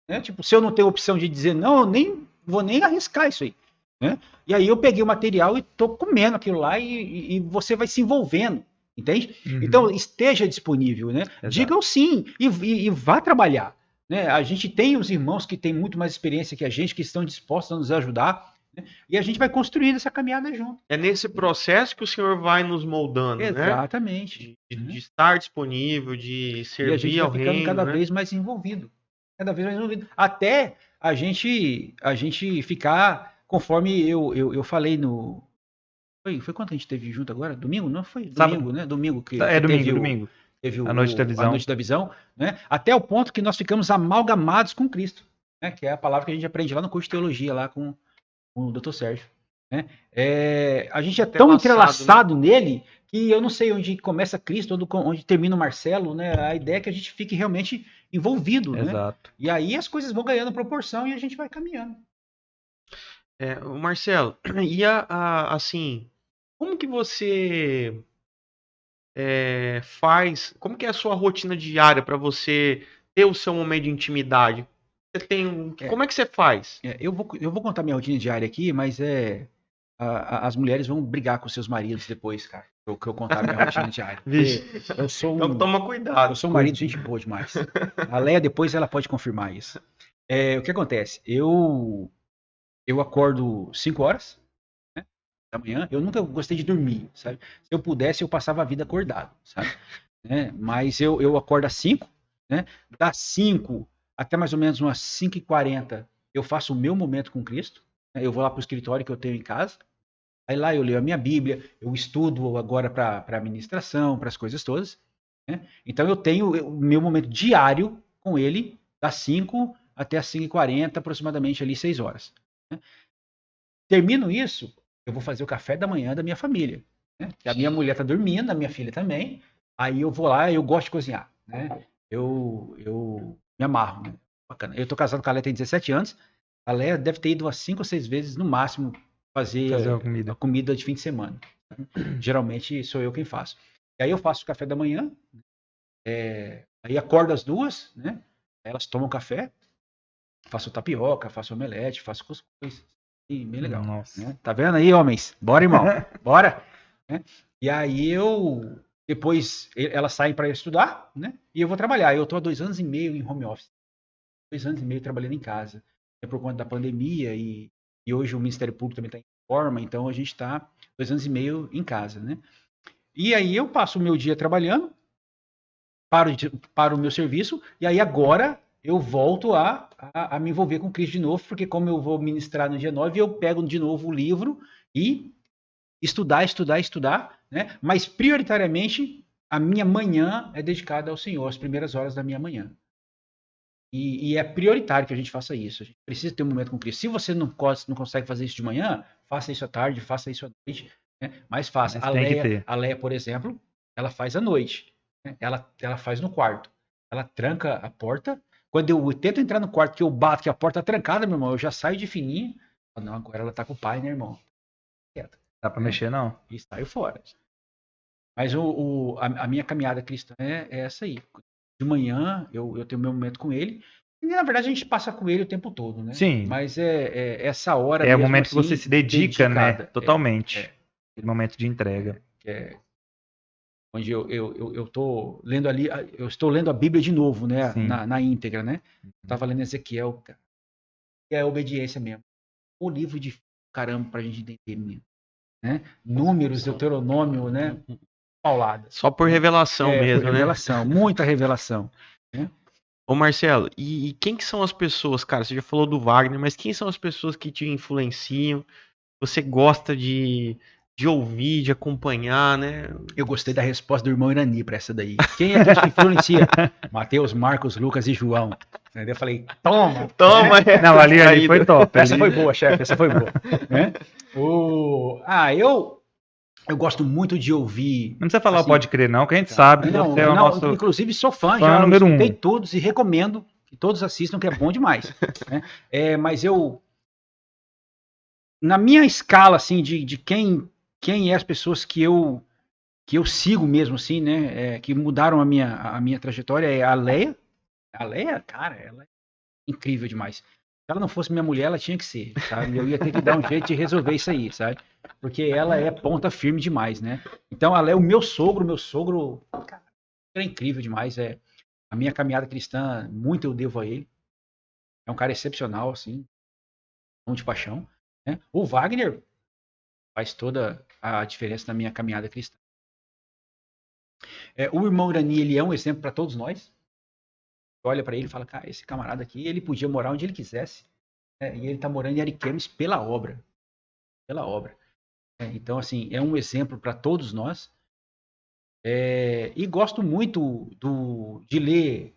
Né? Tipo, se eu não tenho opção de dizer não, eu nem vou nem arriscar isso aí. Né? E aí eu peguei o material e tô comendo aquilo lá e você vai se envolvendo. Entende? Uhum. Então, esteja disponível, né? Diga o sim e vá trabalhar. Né? A gente tem os irmãos que têm muito mais experiência que a gente, que estão dispostos a nos ajudar, né? E a gente vai construindo essa caminhada junto. É nesse processo que o Senhor vai nos moldando, exatamente, né? De estar disponível, de servir e a gente ao vai ficando reino, cada né? vez mais envolvido. Cada vez mais envolvido. Até a gente ficar, conforme eu falei no... Foi quanto a gente teve junto agora? Domingo? Não foi? Domingo, Sábado. né? Domingo que domingo. Teve a noite da visão. A noite da visão, né? Até o ponto que nós ficamos amalgamados com Cristo, né? Que é a palavra que a gente aprende lá no curso de teologia, lá com o Dr. Sérgio. Né? A gente é tão entrelaçado, né? Nele que eu não sei onde começa Cristo, onde termina o Marcelo, né? A ideia é que a gente fique realmente envolvido, Exato. Né? E aí as coisas vão ganhando proporção e a gente vai caminhando. O Marcelo, e assim, como que você faz, como que é a sua rotina diária para você ter o seu momento de intimidade? Você tem, como é que você faz? Eu vou contar minha rotina diária aqui, mas as mulheres vão brigar com seus maridos depois, cara. Que eu contar minha rotina diária. Eu sou então toma cuidado. Eu sou um marido gente boa demais. A Leia depois ela pode confirmar isso. O que acontece? Eu acordo 5 horas, né, da manhã. Eu nunca gostei de dormir, sabe? Se eu pudesse, eu passava a vida acordado, sabe? Né? Mas eu acordo às 5, né? Das 5 até mais ou menos umas 5h40, eu faço o meu momento com Cristo. Eu vou lá para o escritório que eu tenho em casa. Aí lá eu leio a minha Bíblia, eu estudo agora para a administração, para as coisas todas. Né? Então eu tenho o meu momento diário com ele, das 5 até as 5h40, aproximadamente ali 6 horas. Né? Termino isso, eu vou fazer o café da manhã da minha família. Né? A minha mulher está dormindo, a minha filha também. Aí eu vou lá, eu gosto de cozinhar. Né? Eu me amarro. Né? Bacana. Eu tô casado com a Leia, tem 17 anos. A Leia deve ter ido umas 5 ou 6 vezes no máximo fazer a comida de fim de semana. Geralmente sou eu quem faço. E aí eu faço o café da manhã. Aí acordo as duas, né? Elas tomam café. Faço tapioca, faço omelete, faço cuscuz. E bem legal. Né? Tá vendo aí, homens? Bora, irmão. Bora. Né? E aí depois elas saem para estudar, né? E eu vou trabalhar. Eu tô há 2 anos e meio em home office. 2 anos e meio trabalhando em casa. É por conta da pandemia e hoje o Ministério Público também está em reforma, então a gente está 2 anos e meio em casa, né? E aí eu passo o meu dia trabalhando, paro o meu serviço, e aí agora eu volto a me envolver com o Cristo de novo, porque como eu vou ministrar no dia 9, eu pego de novo o livro e estudar, né? Mas prioritariamente a minha manhã é dedicada ao Senhor, as primeiras horas da minha manhã. E é prioritário que a gente faça isso. A gente precisa ter um momento com Cristo. Se você não consegue fazer isso de manhã, faça isso à tarde, faça isso à noite. Né? Mas faça. A Leia, por exemplo, ela faz à noite. Né? Ela faz no quarto. Ela tranca a porta. Quando eu tento entrar no quarto, que eu bato, que a porta tá trancada, meu irmão, eu já saio de fininho. Não, agora ela tá com o pai, né, irmão? Quieta. Dá pra mexer, não? E saio fora. Mas a minha caminhada cristã é essa aí. De manhã eu tenho meu momento com ele. E na verdade a gente passa com ele o tempo todo, né? Sim. Mas essa hora. É o momento assim, que você se dedica, né? Totalmente. Aquele momento de entrega. Onde eu tô lendo ali, eu estou lendo a Bíblia de novo, né? Na íntegra, né? Eu tava lendo Ezequiel, cara. E é a obediência mesmo. O livro de caramba pra gente entender, menino. Né? Números, Deuteronômio, né? Paulada. Só por revelação mesmo, por revelação, né? Muita revelação. Né? Ô Marcelo, e quem que são as pessoas, cara? Você já falou do Wagner, mas quem são as pessoas que te influenciam? Você gosta de de ouvir, de acompanhar, né? Eu gostei da resposta do irmão Irani pra essa daí. Quem é que te influencia? Mateus, Marcos, Lucas e João. Entendeu? Eu falei, toma! Toma! Né? Não, ali foi top. Essa foi boa, chefe, essa foi boa. Né? Eu gosto muito de ouvir... Não precisa falar assim, Pode Crer não, que a gente sabe que você é o nosso... Inclusive sou fã já número escutei todos e recomendo que todos assistam, que é bom demais. Né? Mas na minha escala, assim, de quem é as pessoas que eu sigo mesmo, assim, né? Que mudaram a minha trajetória, é a Leia. A Leia, cara, ela é incrível demais. Se ela não fosse minha mulher, ela tinha que ser, sabe? Eu ia ter que dar um jeito de resolver isso aí, sabe? Porque ela é ponta firme demais, né? Então, ela é o meu sogro, cara, é incrível demais. A minha caminhada cristã, muito eu devo a ele. É um cara excepcional, assim, de paixão. Né? O Wagner faz toda a diferença na minha caminhada cristã. O irmão Irani, ele é um exemplo para todos nós. Olha para ele e fala, cara, esse camarada aqui, ele podia morar onde ele quisesse. Né? E ele está morando em Ariquemes pela obra. Então, assim, é um exemplo para todos nós. E gosto muito de ler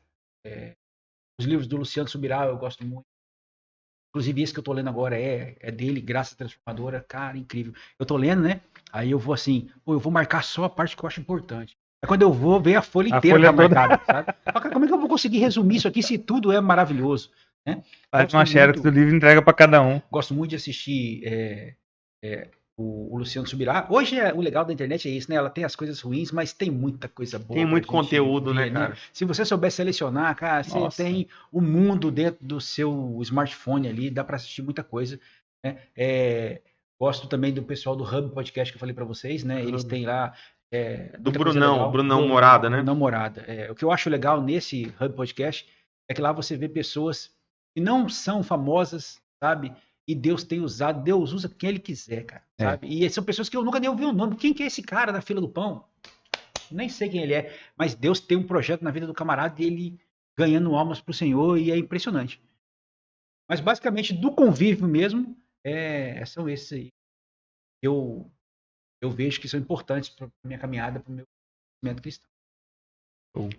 os livros do Luciano Subirá, eu gosto muito. Inclusive, esse que eu tô lendo agora é dele, Graça Transformadora. Cara, incrível. Eu tô lendo, né? Aí eu vou assim, eu vou marcar só a parte que eu acho importante. Aí quando eu vou ver a folha inteira já marcada, sabe? Como é que eu vou conseguir resumir isso aqui se tudo é maravilhoso? Né? Faz uma xerox do livro e entrega para cada um. Gosto muito de assistir o Luciano Subirá. Hoje o legal da internet é isso, né? Ela tem as coisas ruins, mas tem muita coisa boa. Tem muito conteúdo, né, cara? Se você souber selecionar, cara, você tem o mundo dentro do seu smartphone ali, dá para assistir muita coisa. Né? Gosto também do pessoal do Hub Podcast que eu falei para vocês, né? Eles têm lá do Brunão Morada, né? Brunão Morada. O que eu acho legal nesse Hub Podcast é que lá você vê pessoas que não são famosas, sabe? E Deus tem usado, Deus usa quem Ele quiser, cara, sabe? E são pessoas que eu nunca nem ouvi o nome. Quem que é esse cara da fila do pão? Nem sei quem ele é, mas Deus tem um projeto na vida do camarada e ele ganhando almas pro Senhor e é impressionante. Mas basicamente do convívio mesmo, são esses aí. Eu vejo que são importantes para minha caminhada, para o meu crescimento cristão.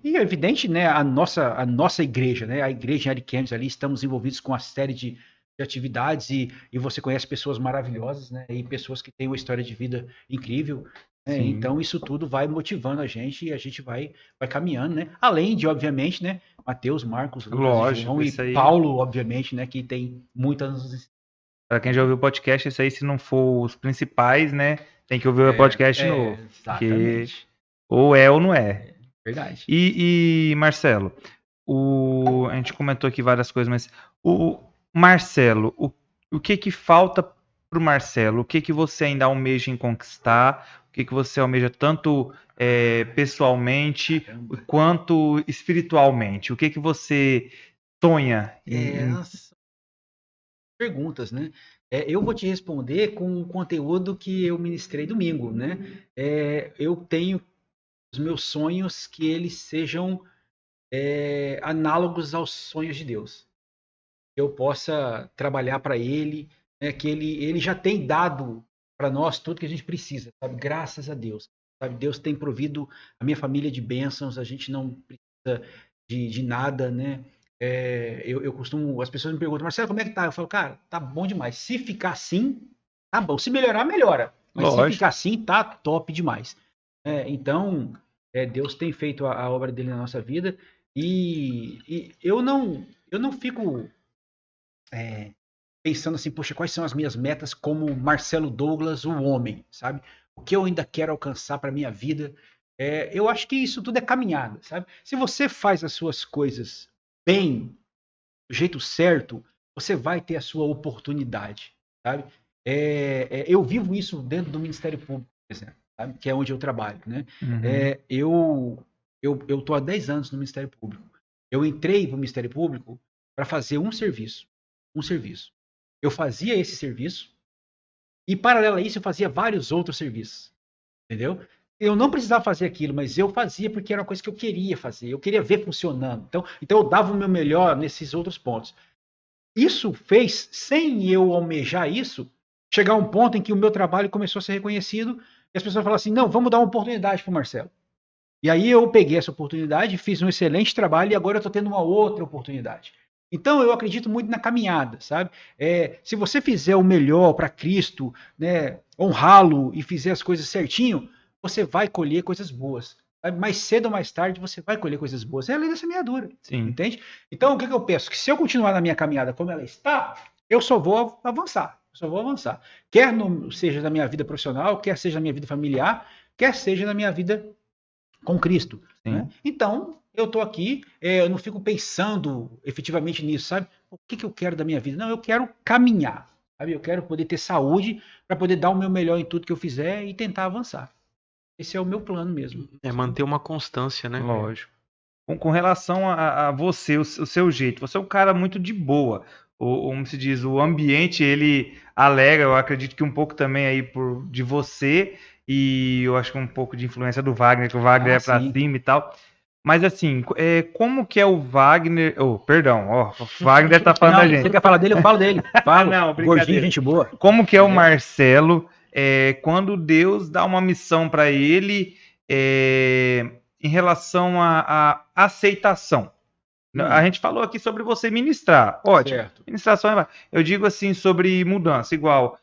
E é evidente, né, a nossa igreja, né, a igreja em Ariquemes ali, estamos envolvidos com uma série de atividades e você conhece pessoas maravilhosas, né, e pessoas que têm uma história de vida incrível. Né, então isso tudo vai motivando a gente e a gente vai caminhando, né? Além de, obviamente, né, Mateus, Marcos, Lucas, João e Paulo, obviamente, né, que tem muitas. Para quem já ouviu o podcast, isso aí, se não for os principais, né, tem que ouvir o podcast novo. Exatamente. Ou é ou não é. Verdade. E Marcelo, a gente comentou aqui várias coisas, mas o Marcelo, o que falta pro Marcelo? O que você ainda almeja em conquistar? O que você almeja tanto pessoalmente quanto espiritualmente? O que você sonha? Perguntas, né? Eu vou te responder com o conteúdo que eu ministrei domingo, né? Eu tenho os meus sonhos que eles sejam análogos aos sonhos de Deus. Que eu possa trabalhar para Ele, né, que ele já tem dado para nós tudo que a gente precisa, sabe? Graças a Deus. Sabe? Deus tem provido a minha família de bênçãos, a gente não precisa de nada, né? Eu costumo, as pessoas me perguntam, Marcelo, como é que tá? Eu falo, cara, tá bom demais. Se ficar assim, tá bom. Se melhorar, melhora. Mas se ficar assim, tá top demais. Então, Deus tem feito a obra dele na nossa vida e eu não fico pensando assim, poxa, quais são as minhas metas como Marcelo Douglas, o homem, sabe? O que eu ainda quero alcançar para minha vida? Eu acho que isso tudo é caminhada, sabe? Se você faz as suas coisas bem, do jeito certo, você vai ter a sua oportunidade, sabe? Eu vivo isso dentro do Ministério Público, por exemplo. Sabe? Que é onde eu trabalho, né? Uhum. Eu tô há 10 anos no Ministério Público. Eu entrei para o Ministério Público para fazer um serviço. Eu fazia esse serviço e, paralelo a isso, eu fazia vários outros serviços. Entendeu? Eu não precisava fazer aquilo, mas eu fazia porque era uma coisa que eu queria fazer. Eu queria ver funcionando. Então eu dava o meu melhor nesses outros pontos. Isso fez, sem eu almejar isso, chegar a um ponto em que o meu trabalho começou a ser reconhecido e as pessoas falaram assim, não, vamos dar uma oportunidade para o Marcelo. E aí eu peguei essa oportunidade, fiz um excelente trabalho e agora eu estou tendo uma outra oportunidade. Então eu acredito muito na caminhada, sabe? Se você fizer o melhor para Cristo, né, honrá-lo e fizer as coisas certinho, você vai colher coisas boas. Sabe? Mais cedo ou mais tarde você vai colher coisas boas. É a lei da semeadura, entende? Então o que eu penso? Que se eu continuar na minha caminhada como ela está, eu só vou avançar. Quer seja na minha vida profissional, quer seja na minha vida familiar, quer seja na minha vida com Cristo. Né? Então, eu estou aqui, eu não fico pensando efetivamente nisso, sabe? O que eu quero da minha vida? Não, eu quero caminhar, sabe? Eu quero poder ter saúde para poder dar o meu melhor em tudo que eu fizer e tentar avançar. Esse é o meu plano mesmo. É manter uma constância, né? Lógico. Com relação a você, o seu jeito, você é um cara muito de boa. Como se diz, o ambiente, ele alega, eu acredito que um pouco também aí de você, e eu acho que um pouco de influência do Wagner, que o Wagner é pra cima e tal. Mas assim, como que é o Wagner... perdão, o Wagner tá falando da gente. Você quer falar dele? Eu falo dele. Fala, não, gordinho, gente boa. Como que é o Marcelo, quando Deus dá uma missão para ele em relação à aceitação? A gente falou aqui sobre você ministrar, ótimo. Certo. Ministração, eu digo assim sobre mudança, igual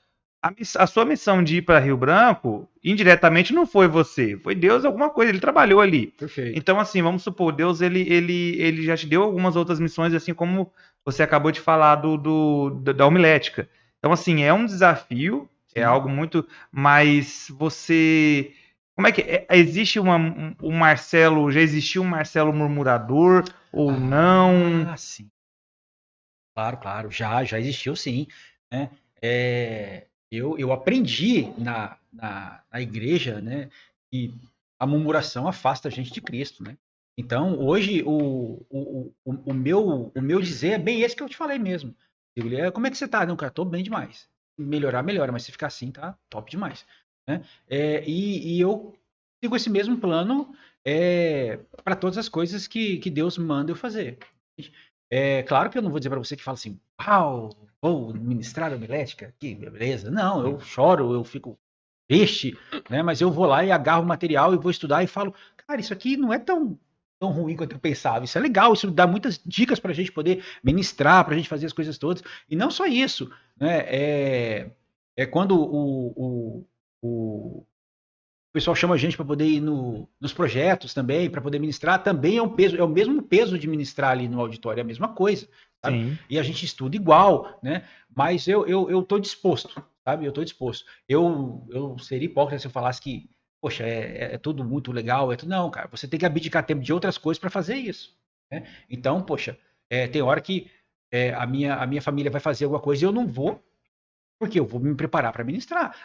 a sua missão de ir para Rio Branco, indiretamente não foi você, foi Deus alguma coisa, ele trabalhou ali. Perfeito. Então assim, vamos supor, Deus ele já te deu algumas outras missões, assim como você acabou de falar da homilética. Então assim, é um desafio, é algo muito, mas você... Como é que existe um Marcelo, já existiu um Marcelo murmurador ou não? Ah, sim. Claro, já existiu sim. Né? Eu aprendi na igreja, né, que a murmuração afasta a gente de Cristo, né? Então, hoje, o meu dizer é bem esse que eu te falei mesmo. Como é que você tá? Não, cara, tô bem demais. Melhorar, melhora, mas se ficar assim, tá top demais. Né? E eu sigo esse mesmo plano para todas as coisas que Deus manda eu fazer. Claro que eu não vou dizer para você que fala assim, uau, vou ministrar a homilética, que beleza. Não, eu choro, eu fico triste, né? Mas eu vou lá e agarro o material e vou estudar e falo, cara, isso aqui não é tão ruim quanto eu pensava. Isso é legal, isso dá muitas dicas para a gente poder ministrar, para a gente fazer as coisas todas. E não só isso, né? Quando o pessoal chama a gente para poder ir nos projetos também, para poder ministrar, também é o mesmo peso de ministrar ali no auditório, é a mesma coisa, sabe? E a gente estuda igual, né? Mas eu tô disposto, sabe? Eu tô disposto. Eu seria hipócrita se eu falasse que, poxa, é tudo muito legal, não, cara, você tem que abdicar tempo de outras coisas para fazer isso, né? Então, poxa, tem hora que a minha família vai fazer alguma coisa e eu não vou, porque eu vou me preparar para ministrar.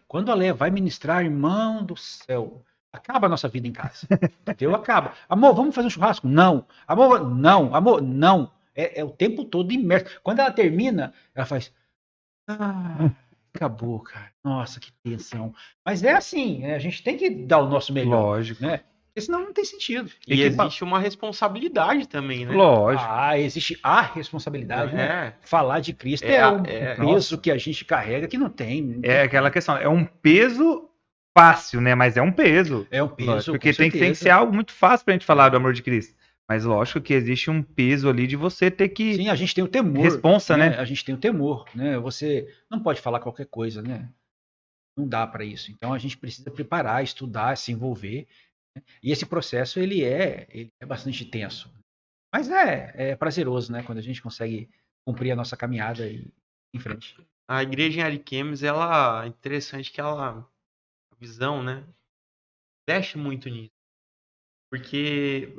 Quando a Leia vai ministrar, irmão do céu, acaba a nossa vida em casa. Entendeu? Acaba. Amor, vamos fazer um churrasco? Não. Amor, não. Amor, não. É o tempo todo imerso. Quando ela termina, ela faz... acabou, cara. Nossa, que tensão. Mas é assim, a gente tem que dar o nosso melhor. Lógico. Né? Porque senão não tem sentido. E existe uma responsabilidade também, né? Lógico. Existe a responsabilidade, né? Falar de Cristo um peso que a gente carrega que não tem. É aquela questão, é um peso fácil, né? Mas é um peso. É um peso, lógico, porque tem que ser algo muito fácil pra gente falar do amor de Cristo. Mas lógico que existe um peso ali de você ter que... Sim, a gente tem o temor. Responsa, né? A gente tem o temor, né? Você não pode falar qualquer coisa, né? Não dá para isso. Então a gente precisa preparar, estudar, se envolver. E esse processo ele é bastante tenso, mas é prazeroso, né? Quando a gente consegue cumprir a nossa caminhada e ir em frente. A igreja em Ariquemes, ela é interessante que a visão, né, investe muito nisso, porque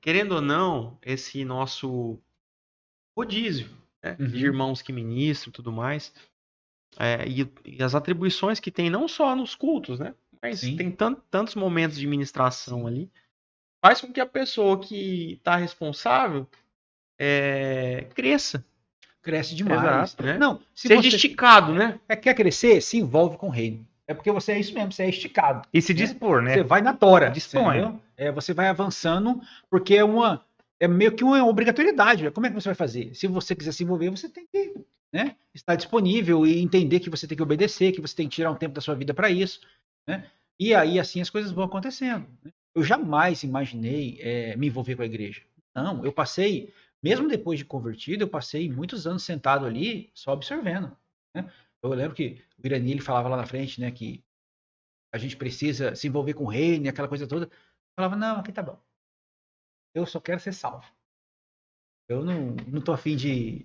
querendo ou não, esse nosso rodízio, né, de irmãos que ministram, e tudo mais, e as atribuições que tem não só nos cultos, né? Mas tem tantos momentos de ministração ali, faz com que a pessoa que está responsável cresça. Cresce demais. Exato, né? Não, seja esticado, né? Quer crescer? Se envolve com o reino. É porque você é isso mesmo, você é esticado. E se dispor, né? Você vai na tora. Dispõe. Você vai avançando, porque é meio que uma obrigatoriedade. Como é que você vai fazer? Se você quiser se envolver, você tem que né? Estar disponível e entender que você tem que obedecer, que você tem que tirar um tempo da sua vida para isso, né? E aí assim as coisas vão acontecendo. Né? Eu jamais imaginei me envolver com a igreja. Não, eu passei, mesmo depois de convertido, eu passei muitos anos sentado ali só observando. Né? Eu lembro que o Irani ele falava lá na frente, né, que a gente precisa se envolver com o reino e aquela coisa toda. Eu falava, não, aqui tá bom. Eu só quero ser salvo. Eu não tô afim de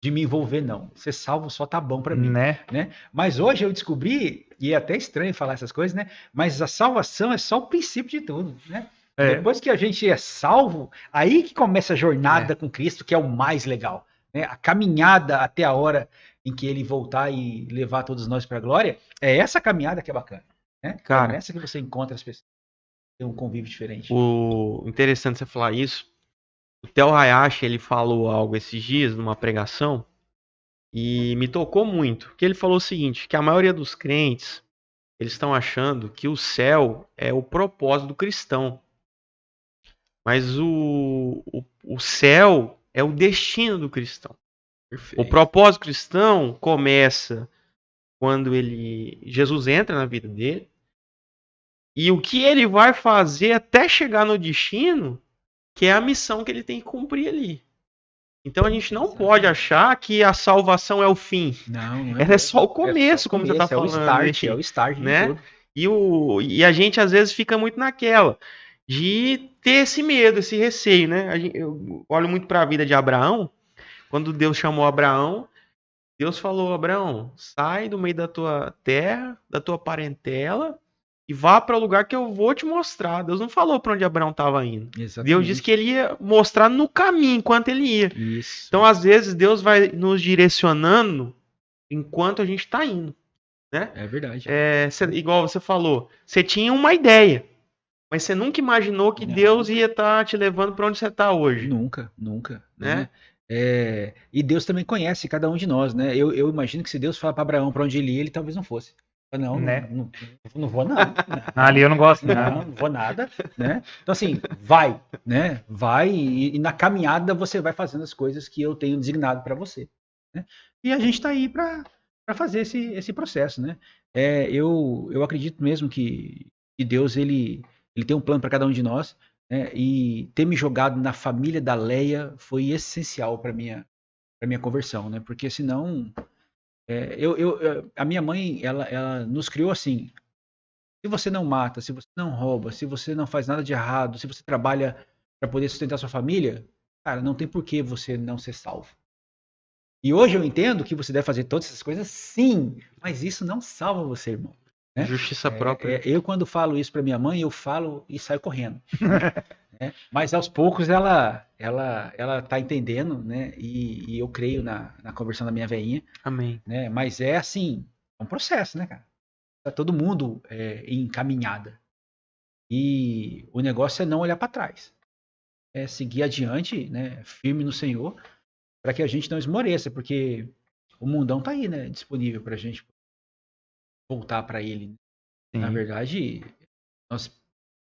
me envolver, não. Ser salvo só tá bom para mim. Né? Mas hoje eu descobri, e é até estranho falar essas coisas, né? Mas a salvação é só o princípio de tudo, né? Depois que a gente é salvo, aí que começa a jornada com Cristo, que é o mais legal. Né? A caminhada até a hora em que ele voltar e levar todos nós para a glória, é essa caminhada que é bacana. Né? Cara, é nessa que você encontra as pessoas. Tem um convívio diferente. O interessante você falar isso. O Theo Hayashi, ele falou algo esses dias numa pregação e me tocou muito. Que ele falou o seguinte, que a maioria dos crentes, eles estão achando que o céu é o propósito do cristão. Mas o céu é o destino do cristão. Perfeito. O propósito cristão começa quando Jesus entra na vida dele. E o que ele vai fazer até chegar no destino, que é a missão que ele tem que cumprir ali. Então a gente não pode achar que a salvação é o fim. Não Ela é só o começo, como você está falando. É o start, né? De tudo. E a gente às vezes fica muito naquela de ter esse medo, esse receio, né? Eu olho muito para a vida de Abraão. Quando Deus chamou Abraão, Deus falou: Abraão, sai do meio da tua terra, da tua parentela, e vá para o lugar que eu vou te mostrar. Deus não falou para onde Abraão estava indo. Exatamente. Deus disse que ele ia mostrar no caminho, enquanto ele ia. Isso. Então, às vezes, Deus vai nos direcionando enquanto a gente está indo. Né? É verdade. Igual você falou, você tinha uma ideia, mas você nunca imaginou que Deus ia estar te levando para onde você está hoje. Nunca. Né? E Deus também conhece cada um de nós, né? Eu imagino que se Deus falar para Abraão para onde ele ia, ele talvez não fosse. Não, né? não vou não. Ali eu não gosto, não. Não vou nada, né? Então assim, vai, né? Vai e na caminhada você vai fazendo as coisas que eu tenho designado para você. Né? E a gente está aí para fazer esse processo, né? Eu acredito mesmo que Deus ele tem um plano para cada um de nós, né? E ter me jogado na família da Leia foi essencial para minha conversão, né? Porque senão a minha mãe, ela nos criou assim: se você não mata, se você não rouba, se você não faz nada de errado, se você trabalha para poder sustentar sua família, cara, não tem por que você não ser salvo. E hoje eu entendo que você deve fazer todas essas coisas, sim, mas isso não salva você, irmão. Né? Justiça própria. Eu, quando falo isso para minha mãe, eu falo e saio correndo. Mas aos poucos ela tá entendendo, né? E eu creio na conversão da minha veinha. Amém. Né? Mas é assim, é um processo, né, cara? Tá todo mundo em caminhada. E o negócio é não olhar para trás. É seguir adiante, né? Firme no Senhor, para que a gente não esmoreça, porque o mundão tá aí, né? Disponível pra gente voltar para ele. Sim. Na verdade, nós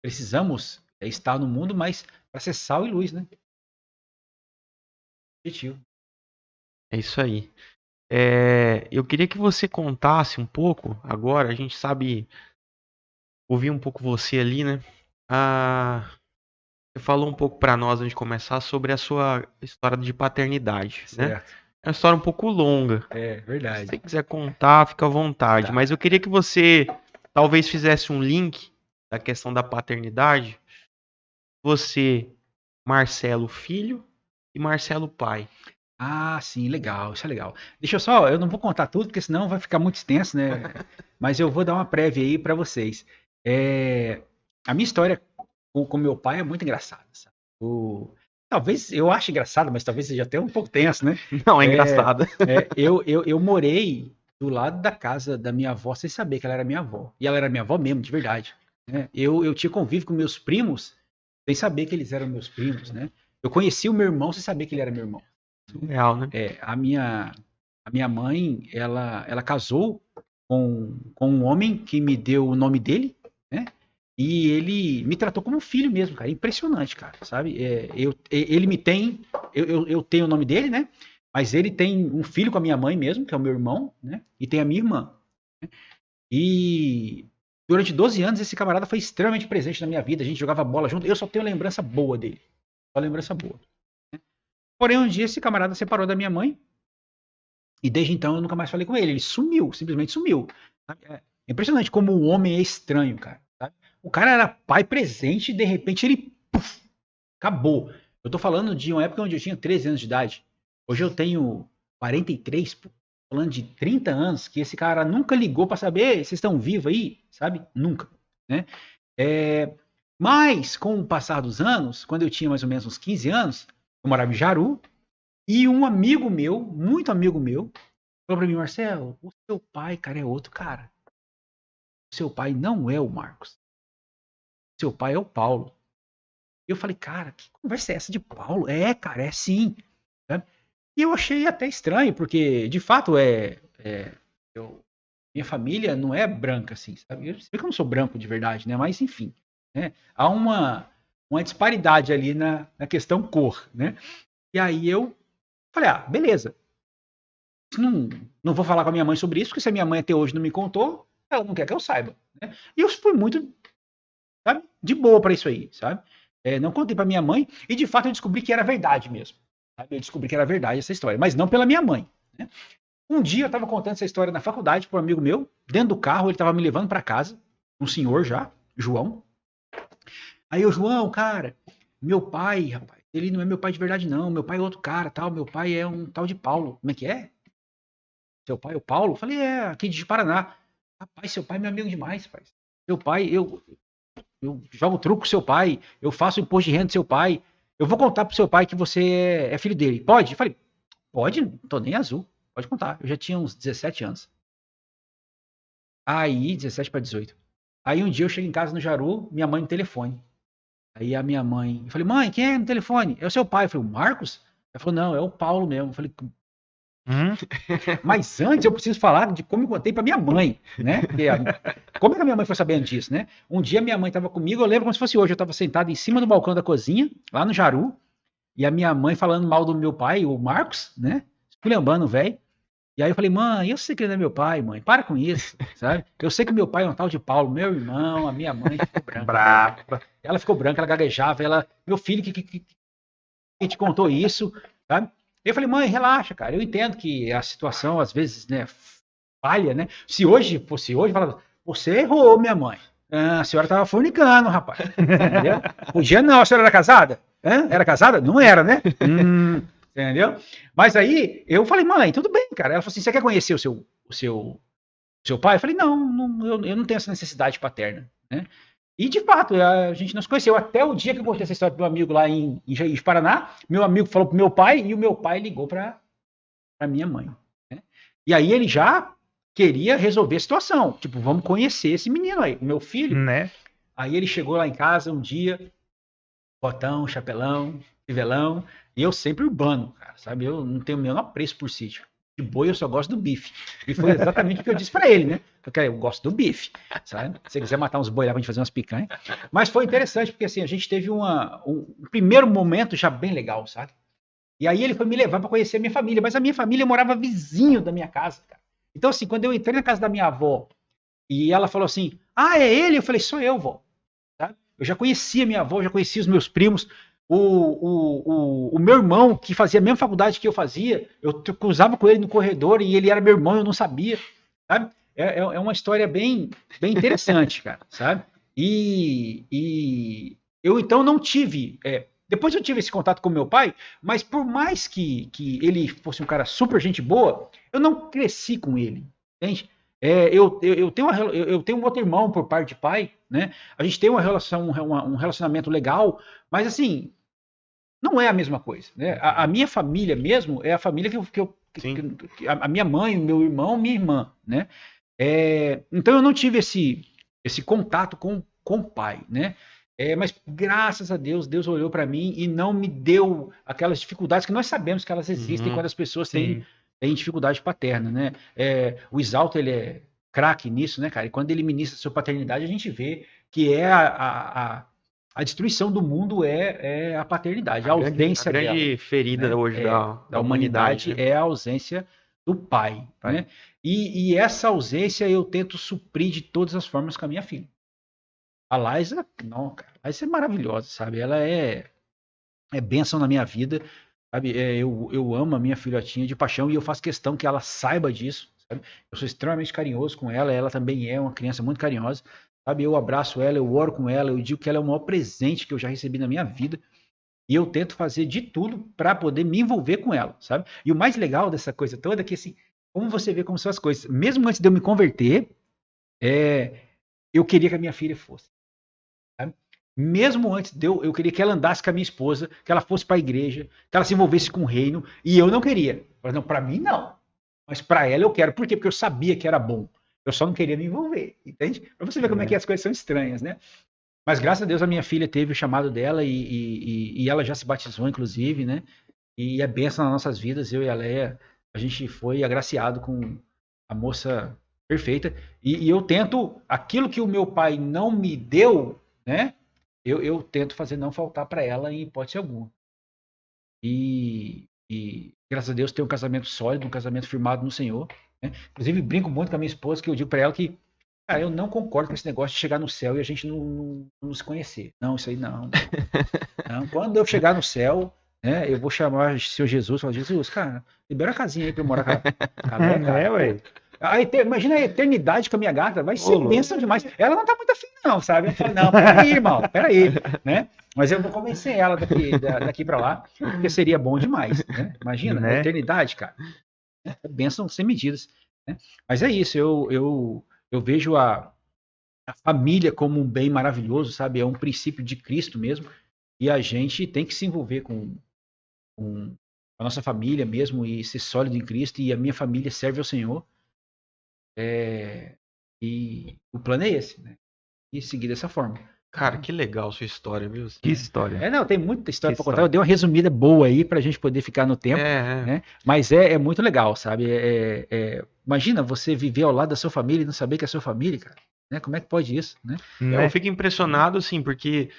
precisamos estar no mundo, mas para ser sal e luz, né? Objetivo. É isso aí. Eu queria que você contasse um pouco, agora, a gente sabe ouvir um pouco você ali, né? Você falou um pouco para nós, antes de começar, sobre a sua história de paternidade, certo. Né? É uma história um pouco longa. É verdade. Se você quiser contar, fica à vontade. Tá. Mas eu queria que você talvez fizesse um link da questão da paternidade. Você, Marcelo filho e Marcelo pai. Ah, sim, legal, isso é legal. Eu não vou contar tudo, porque senão vai ficar muito extenso, né? Mas eu vou dar uma prévia aí para vocês. A minha história com meu pai é muito engraçada, sabe? Talvez eu ache engraçado, mas talvez seja até um pouco tenso, né? Não, é engraçado. Eu morei do lado da casa da minha avó sem saber que ela era minha avó. E ela era minha avó mesmo, de verdade. Né? Eu tinha convívio com meus primos sem saber que eles eram meus primos, né? Eu conheci o meu irmão sem saber que ele era meu irmão. Real, né? A minha mãe, ela casou com um homem que me deu o nome dele, né? E ele me tratou como um filho mesmo, cara. Impressionante, cara, sabe? Ele me tem, eu tenho o nome dele, né? Mas ele tem um filho com a minha mãe mesmo, que é o meu irmão, né? E tem a minha irmã. Né? E durante 12 anos esse camarada foi extremamente presente na minha vida. A gente jogava bola junto. Eu só tenho lembrança boa dele. Só lembrança boa. Né? Porém, um dia esse camarada separou da minha mãe. E desde então eu nunca mais falei com ele. Ele sumiu, simplesmente sumiu. É impressionante como o homem é estranho, cara. Sabe? O cara era pai presente e de repente ele acabou. Eu tô falando de uma época onde eu tinha 13 anos de idade. Hoje eu tenho 43, pô. Falando de 30 anos, que esse cara nunca ligou para saber, vocês estão vivos aí, sabe? Nunca, né? Mas, com o passar dos anos, quando eu tinha mais ou menos uns 15 anos, eu morava em Jaru, e um amigo meu, muito amigo meu, falou para mim, Marcelo, o seu pai, cara, é outro cara. O seu pai não é o Marcos. O seu pai é o Paulo. E eu falei, cara, que conversa é essa de Paulo? É, cara, é sim. Sabe? E eu achei até estranho, porque, de fato, minha família não é branca, assim, sabe? Eu sei que eu não sou branco de verdade, né? Mas, enfim, né? Há uma disparidade ali na questão cor, né? E aí eu falei, beleza. Não vou falar com a minha mãe sobre isso, porque se a minha mãe até hoje não me contou, ela não quer que eu saiba. Né? E eu fui muito, sabe, de boa para isso aí, sabe? Não contei para minha mãe, e de fato eu descobri que era verdade mesmo. Sabe? Eu descobri que era verdade essa história, mas não pela minha mãe. Né? Um dia eu estava contando essa história na faculdade para um amigo meu, dentro do carro, ele estava me levando para casa, um senhor já, João. Aí o João, cara, meu pai, rapaz, ele não é meu pai de verdade não, meu pai é outro cara, tal, meu pai é um tal de Paulo. Como é que é? Seu pai é o Paulo? Eu falei, aqui de Paraná. Rapaz, seu pai é meu amigo demais, pai. Seu pai, eu jogo truco com seu pai, eu faço imposto de renda do seu pai, eu vou contar pro seu pai que você é filho dele. Pode? Eu falei, pode, não tô nem azul, pode contar. Eu já tinha uns 17 anos. Aí, 17 para 18. Aí um dia eu chego em casa no Jaru, minha mãe no telefone. Aí a minha mãe, eu falei, mãe, quem é no telefone? É o seu pai. Eu falei, o Marcos? Ela falou, não, é o Paulo mesmo. Eu falei, mas antes eu preciso falar de como eu contei para minha mãe, né? Como é que a minha mãe foi sabendo disso, né? Um dia minha mãe estava comigo, eu lembro como se fosse hoje, eu estava sentado em cima do balcão da cozinha, lá no Jaru, e a minha mãe falando mal do meu pai, o Marcos, né? Esculhambando o velho. E aí eu falei, mãe, eu sei que ele não é meu pai, mãe, para com isso, sabe? Eu sei que meu pai é um tal de Paulo, meu irmão, a minha mãe ficou branca. Brava. Ela ficou branca, ela gaguejava, meu filho que te contou isso, sabe? Eu falei, mãe, relaxa, cara. Eu entendo que a situação, às vezes, né, falha, né? Se hoje fosse hoje, fala, você errou, minha mãe. A senhora estava fornicando, rapaz. Entendeu? Podia não. A senhora era casada? Era casada? Não era, né? Entendeu? Mas aí, eu falei, mãe, tudo bem, cara. Ela falou assim, você quer conhecer o seu pai? Eu falei, não, eu não tenho essa necessidade paterna, né? E, de fato, a gente não se conheceu. Até o dia que eu contei essa história pro meu amigo lá em Paraná, meu amigo falou pro meu pai e o meu pai ligou pra minha mãe. Né? E aí ele já queria resolver a situação. Tipo, vamos conhecer esse menino aí, o meu filho. Né? Aí ele chegou lá em casa um dia, botão, chapelão, fivelão, e eu sempre urbano, cara, sabe? Eu não tenho o menor apreço por sítio. De boi eu só gosto do bife. E foi exatamente o que eu disse para ele, né? Porque eu gosto do bife, sabe? Se você quiser matar uns boi lá pra gente fazer umas picanhas. Mas foi interessante, porque assim, a gente teve um primeiro momento já bem legal, sabe? E aí ele foi me levar para conhecer a minha família. Mas a minha família morava vizinho da minha casa, cara. Então assim, quando eu entrei na casa da minha avó, e ela falou assim, é ele? Eu falei, sou eu, vó. Sabe? Eu já conhecia minha avó, já conhecia os meus primos. O meu irmão, que fazia a mesma faculdade que eu fazia, eu cruzava com ele no corredor e ele era meu irmão, eu não sabia, sabe? É uma história bem interessante, cara, sabe? E eu então não tive... depois eu tive esse contato com meu pai, mas por mais que ele fosse um cara super gente boa, eu não cresci com ele, entende? Eu tenho um outro irmão por parte de pai, né? A gente tem um relacionamento legal, mas assim... Não é a mesma coisa, né? A minha família mesmo é a família que a minha mãe, meu irmão, minha irmã, né? Então eu não tive esse contato com o pai, né? Mas graças a Deus, Deus olhou para mim e não me deu aquelas dificuldades que nós sabemos que elas existem quando as pessoas têm dificuldade paterna, né? O Isalto, ele é craque nisso, né, cara? E quando ele ministra sua paternidade, a gente vê que é a a destruição do mundo é a paternidade, a ausência dela. A grande ferida, né, hoje da humanidade, né? É a ausência do pai. Né? E essa ausência eu tento suprir de todas as formas com a minha filha. A Liza, não, cara, a Liza é maravilhosa, sabe? Ela é bênção na minha vida, sabe? Eu amo a minha filhotinha de paixão e eu faço questão que ela saiba disso, sabe? Eu sou extremamente carinhoso com ela também é uma criança muito carinhosa, sabe? Eu abraço ela, eu oro com ela, eu digo que ela é o maior presente que eu já recebi na minha vida e eu tento fazer de tudo para poder me envolver com ela, sabe? E o mais legal dessa coisa toda é que, assim, como você vê como são as coisas, mesmo antes de eu me converter, eu queria que a minha filha fosse. Mesmo antes eu queria que ela andasse com a minha esposa, que ela fosse para a igreja, que ela se envolvesse com o reino, e eu não queria. Mas não, para mim não. Mas para ela eu quero. Por quê? Porque eu sabia que era bom. Eu só não queria me envolver, entende? Para você ver como é que as coisas são estranhas, né? Mas graças a Deus a minha filha teve o chamado dela e ela já se batizou, inclusive, né? E é bênção nas nossas vidas. Eu e a Leia, a gente foi agraciado com a moça perfeita. E eu tento, aquilo que o meu pai não me deu, né? Eu tento fazer não faltar para ela em hipótese alguma. E graças a Deus tem um casamento sólido, um casamento firmado no Senhor. Né? Inclusive brinco muito com a minha esposa, que eu digo para ela que, cara, eu não concordo com esse negócio de chegar no céu e a gente não se conhecer. Não, isso aí não. Não. Quando eu chegar no céu, né, eu vou chamar o Senhor Jesus e falar, Jesus, cara, libera a casinha aí pra eu morar com a Leia, cara. Ué. Imagina a eternidade com a minha gata, vai ser bênção demais. Ela não tá muito afim, não, sabe? Eu falo, não, peraí, irmão, peraí, né? Mas eu vou convencer ela daqui pra lá, porque seria bom demais, né? Imagina, né? A eternidade, cara. É bênção sem medidas. Né? Mas é isso, eu vejo a família como um bem maravilhoso, sabe? É um princípio de Cristo mesmo, e a gente tem que se envolver com a nossa família mesmo, e ser sólido em Cristo, e a minha família serve ao Senhor. E o plano é esse, né? E seguir dessa forma. Cara, que legal sua história, viu? Que história. Não, tem muita história pra contar. Eu dei uma resumida boa aí pra gente poder ficar no tempo. Né? Mas é muito legal, sabe? Imagina você viver ao lado da sua família e não saber que é a sua família, cara. Né? Como é que pode isso, né? Eu fico impressionado, assim, porque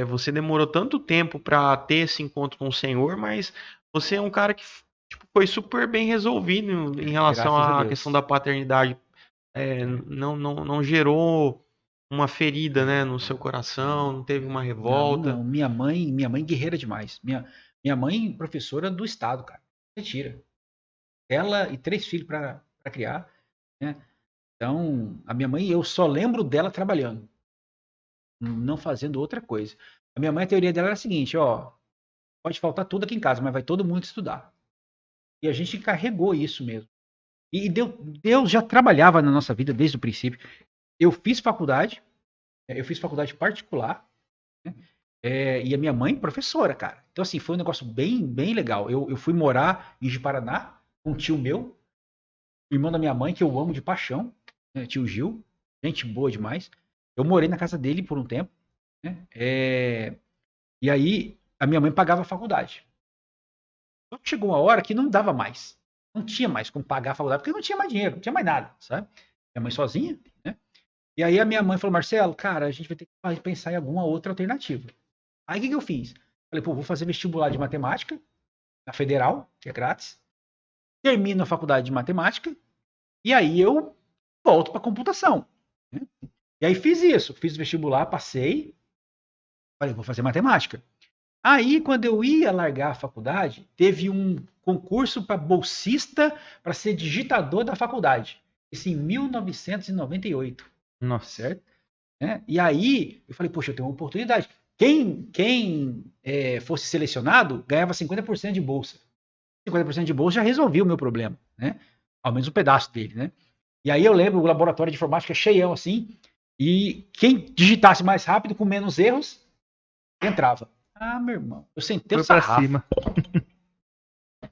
você demorou tanto tempo pra ter esse encontro com o Senhor, mas você é um cara que foi super bem resolvido em relação à questão da paternidade. Não gerou uma ferida, né, no seu coração, não teve uma revolta. Não. Minha mãe guerreira demais. Minha mãe, professora do estado, cara. Você tira. Ela e 3 filhos para criar, né? Então, a minha mãe, eu só lembro dela trabalhando, não fazendo outra coisa. A minha mãe, a teoria dela era a seguinte, pode faltar tudo aqui em casa, mas vai todo mundo estudar. E a gente carregou isso mesmo. E Deus já trabalhava na nossa vida desde o princípio. Eu fiz faculdade particular, né? E a minha mãe, professora, cara. Então, assim, foi um negócio bem, bem legal. Eu fui morar em Ji-Paraná com um tio meu, irmão da minha mãe, que eu amo de paixão, né? Tio Gil, gente boa demais. Eu morei na casa dele por um tempo, né? E aí, a minha mãe pagava a faculdade. Chegou uma hora que não dava mais. Não tinha mais como pagar a faculdade, porque não tinha mais dinheiro, não tinha mais nada, sabe? Minha mãe sozinha, né? E aí a minha mãe falou, Marcelo, cara, a gente vai ter que pensar em alguma outra alternativa. Aí o que eu fiz? Falei, vou fazer vestibular de matemática, na Federal, que é grátis. Termino a faculdade de matemática, e aí eu volto para computação. Né? E aí fiz isso, fiz vestibular, passei, falei, vou fazer matemática. Aí, quando eu ia largar a faculdade, teve um concurso para bolsista para ser digitador da faculdade. Isso em 1998. Nossa. Certo? E aí, eu falei, poxa, eu tenho uma oportunidade. Quem fosse selecionado ganhava 50% de bolsa. 50% de bolsa já resolvia o meu problema, né? Ao menos um pedaço dele, né? E aí eu lembro o laboratório de informática cheião assim, e quem digitasse mais rápido, com menos erros, entrava. Meu irmão, eu sentei o sarrafo. Pra cima.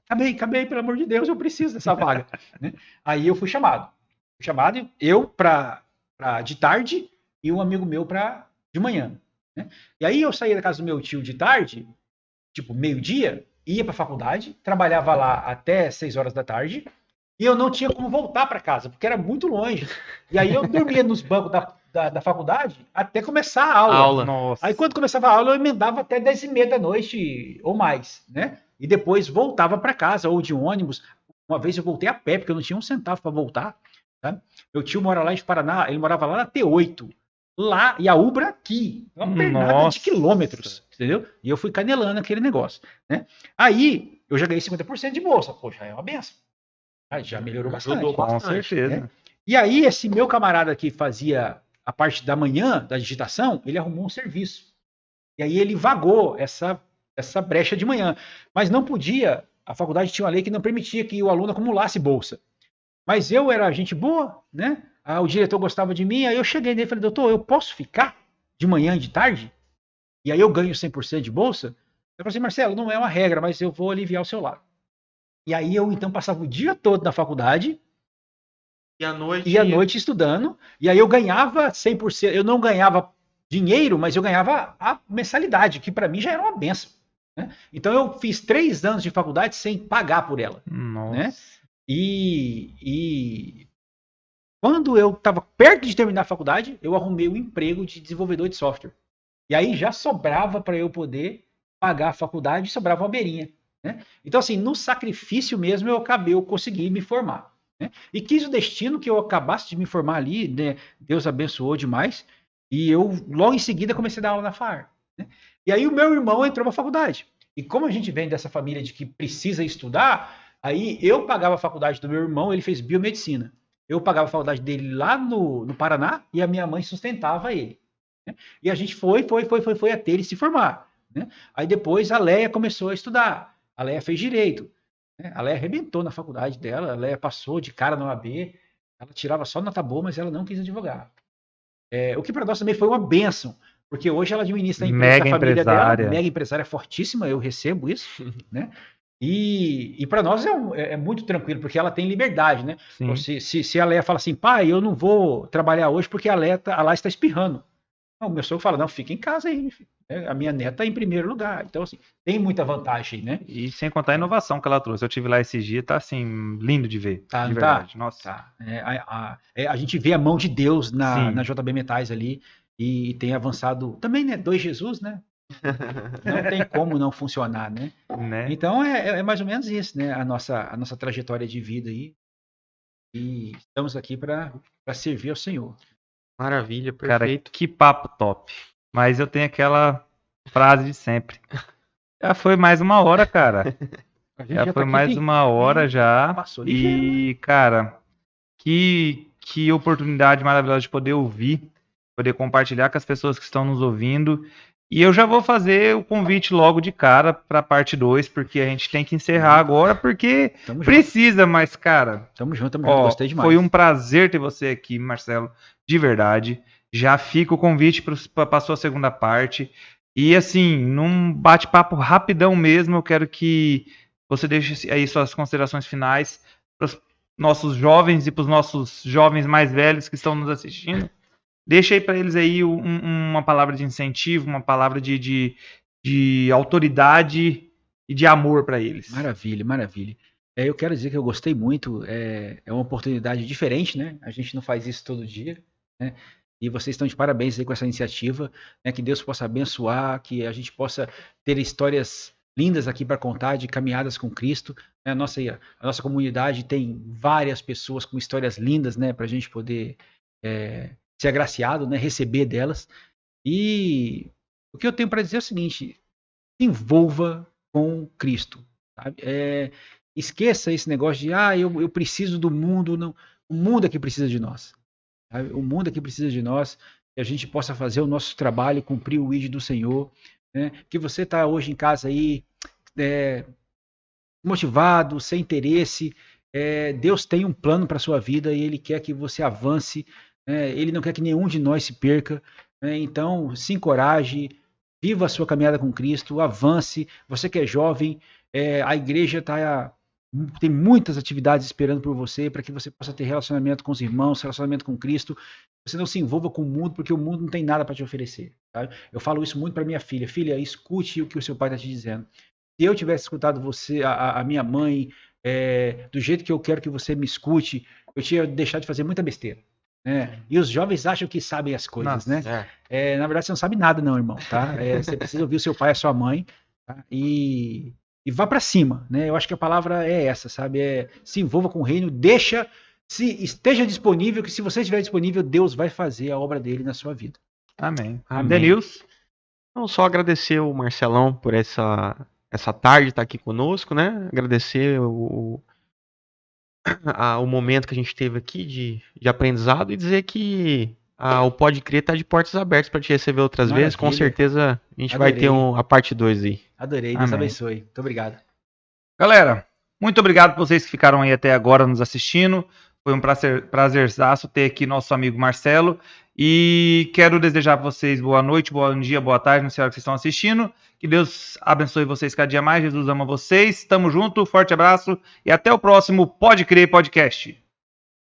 Acabei, pelo amor de Deus, eu preciso dessa vaga. Né? Aí eu fui chamado. Eu de tarde e um amigo meu de manhã. Né? E aí eu saía da casa do meu tio de tarde, tipo meio-dia, ia para a faculdade, trabalhava lá até 6 horas da tarde, e eu não tinha como voltar para casa, porque era muito longe. E aí eu dormia nos bancos da faculdade até começar a aula. Nossa. Aí quando começava a aula, eu emendava até 10h30 da noite ou mais, né? E depois voltava para casa, ou de ônibus. Uma vez eu voltei a pé, porque eu não tinha um centavo para voltar. Tá? Meu tio mora lá em Paraná, ele morava lá na T8. Lá, e a Ubra aqui. Uma pernada de quilômetros, entendeu? E eu fui canelando aquele negócio, né? Aí, eu já ganhei 50% de bolsa. Pô, já é uma benção. Aí já melhorou bastante. Ajudou Com bastante. certeza. Né? E aí, esse meu camarada que fazia a parte da manhã, da digitação, ele arrumou um serviço. E aí ele vagou essa brecha de manhã. Mas não podia, a faculdade tinha uma lei que não permitia que o aluno acumulasse bolsa. Mas eu era gente boa, né? O diretor gostava de mim, aí eu cheguei nele e falei, doutor, eu posso ficar de manhã e de tarde? E aí eu ganho 100% de bolsa? Eu falei assim, Marcelo, não é uma regra, mas eu vou aliviar o seu lado. E aí eu então passava o dia todo na faculdade, e à noite estudando, e aí eu ganhava 100%, eu não ganhava dinheiro, mas eu ganhava a mensalidade, que para mim já era uma benção. Né? Então eu fiz 3 anos de faculdade sem pagar por ela. Nossa. Né? E quando eu estava perto de terminar a faculdade, eu arrumei um emprego de desenvolvedor de software. E aí já sobrava para eu poder pagar a faculdade, sobrava uma beirinha. Né? Então, assim, no sacrifício mesmo, eu consegui me formar. Né? E quis o destino que eu acabasse de me formar ali, né? Deus abençoou demais, e eu logo em seguida comecei a dar aula na FAR. Né? E aí o meu irmão entrou na faculdade. E como a gente vem dessa família de que precisa estudar, aí eu pagava a faculdade do meu irmão, ele fez biomedicina. Eu pagava a faculdade dele lá no Paraná e a minha mãe sustentava ele. Né? E a gente foi até ele se formar. Né? Aí depois a Leia começou a estudar. A Leia fez direito. Né? A Leia arrebentou na faculdade dela, a Leia passou de cara na OAB, ela tirava só nota boa, mas ela não quis advogar. O que para nós também foi uma bênção, porque hoje ela administra a empresa da família dela, mega empresária fortíssima, eu recebo isso, né? E para nós é muito tranquilo, porque ela tem liberdade, né? Então, se a Leia fala assim, pai, eu não vou trabalhar hoje porque a Leia lá está espirrando. Não, o meu sogro fala, não, fica em casa aí, filho. A minha neta em primeiro lugar. Então, assim, tem muita vantagem, né? E sem contar a inovação que ela trouxe. Eu tive lá esses dias, tá assim, lindo de ver. Tá, de verdade. Tá? Nossa. Tá. A gente vê a mão de Deus na JB Metais ali e tem avançado. Também, né? 2 Jesus, né? Não tem como não funcionar, né? Então é mais ou menos isso, né? A nossa trajetória de vida aí. E estamos aqui para servir ao Senhor. Maravilha, perfeito. Cara, que papo top. Mas eu tenho aquela frase de sempre. Já foi mais 1 hora, cara. Já foi mais 1 hora já. Passou e, cara, que oportunidade maravilhosa de poder ouvir, poder compartilhar com as pessoas que estão nos ouvindo. E eu já vou fazer o convite logo de cara para a parte 2, porque a gente tem que encerrar agora, porque precisa, mas, cara... Tamo junto, gostei demais. Foi um prazer ter você aqui, Marcelo, de verdade. Já fica o convite para a sua segunda parte. E, assim, num bate-papo rapidão mesmo, eu quero que você deixe aí suas considerações finais para os nossos jovens e para os nossos jovens mais velhos que estão nos assistindo. Deixa aí para eles aí uma palavra de incentivo, uma palavra de autoridade e de amor para eles. Maravilha, maravilha. Eu quero dizer que eu gostei muito, é uma oportunidade diferente, né? A gente não faz isso todo dia, né? E vocês estão de parabéns aí com essa iniciativa, né? Que Deus possa abençoar, que a gente possa ter histórias lindas aqui para contar de caminhadas com Cristo. A nossa comunidade tem várias pessoas com histórias lindas, né? Para a gente poder ser agraciado, né? Receber delas. E o que eu tenho para dizer é o seguinte: se envolva com Cristo. Sabe? Esqueça esse negócio de eu preciso do mundo. Não. O mundo é que precisa de nós. Sabe? O mundo é que precisa de nós. Que a gente possa fazer o nosso trabalho, cumprir o ID do Senhor. Né? Que você está hoje em casa aí motivado, sem interesse. Deus tem um plano para a sua vida e Ele quer que você avance. Ele não quer que nenhum de nós se perca. Então, se encoraje, viva a sua caminhada com Cristo, avance. Você que é jovem, a igreja tem muitas atividades esperando por você, para que você possa ter relacionamento com os irmãos, relacionamento com Cristo. Você não se envolva com o mundo, porque o mundo não tem nada para te oferecer. Tá? Eu falo isso muito para minha filha. Filha, escute o que o seu pai está te dizendo. Se eu tivesse escutado você, a minha mãe, do jeito que eu quero que você me escute, eu tinha deixado de fazer muita besteira. E os jovens acham que sabem as coisas, né? Na verdade, você não sabe nada, não, irmão, tá? Você precisa ouvir o seu pai e a sua mãe, tá? E vá para cima, né? Eu acho que a palavra é essa, sabe? Se envolva com o reino, esteja disponível, que se você estiver disponível, Deus vai fazer a obra dele na sua vida. Amém. Denilson? Então, só agradecer o Marcelão por essa tarde estar aqui conosco, né? Agradecer o momento que a gente teve aqui de aprendizado e dizer que o Pode Crer está de portas abertas para te receber outras vezes. Com certeza a gente vai ter a parte 2 aí. Adorei, Deus abençoe. Muito obrigado. Galera, muito obrigado por vocês que ficaram aí até agora nos assistindo. Foi um prazerzaço ter aqui nosso amigo Marcelo. E quero desejar para vocês boa noite, bom dia, boa tarde, não sei a hora que vocês estão assistindo. Que Deus abençoe vocês cada dia mais. Jesus ama vocês. Tamo junto, forte abraço e até o próximo Pode Crer Podcast.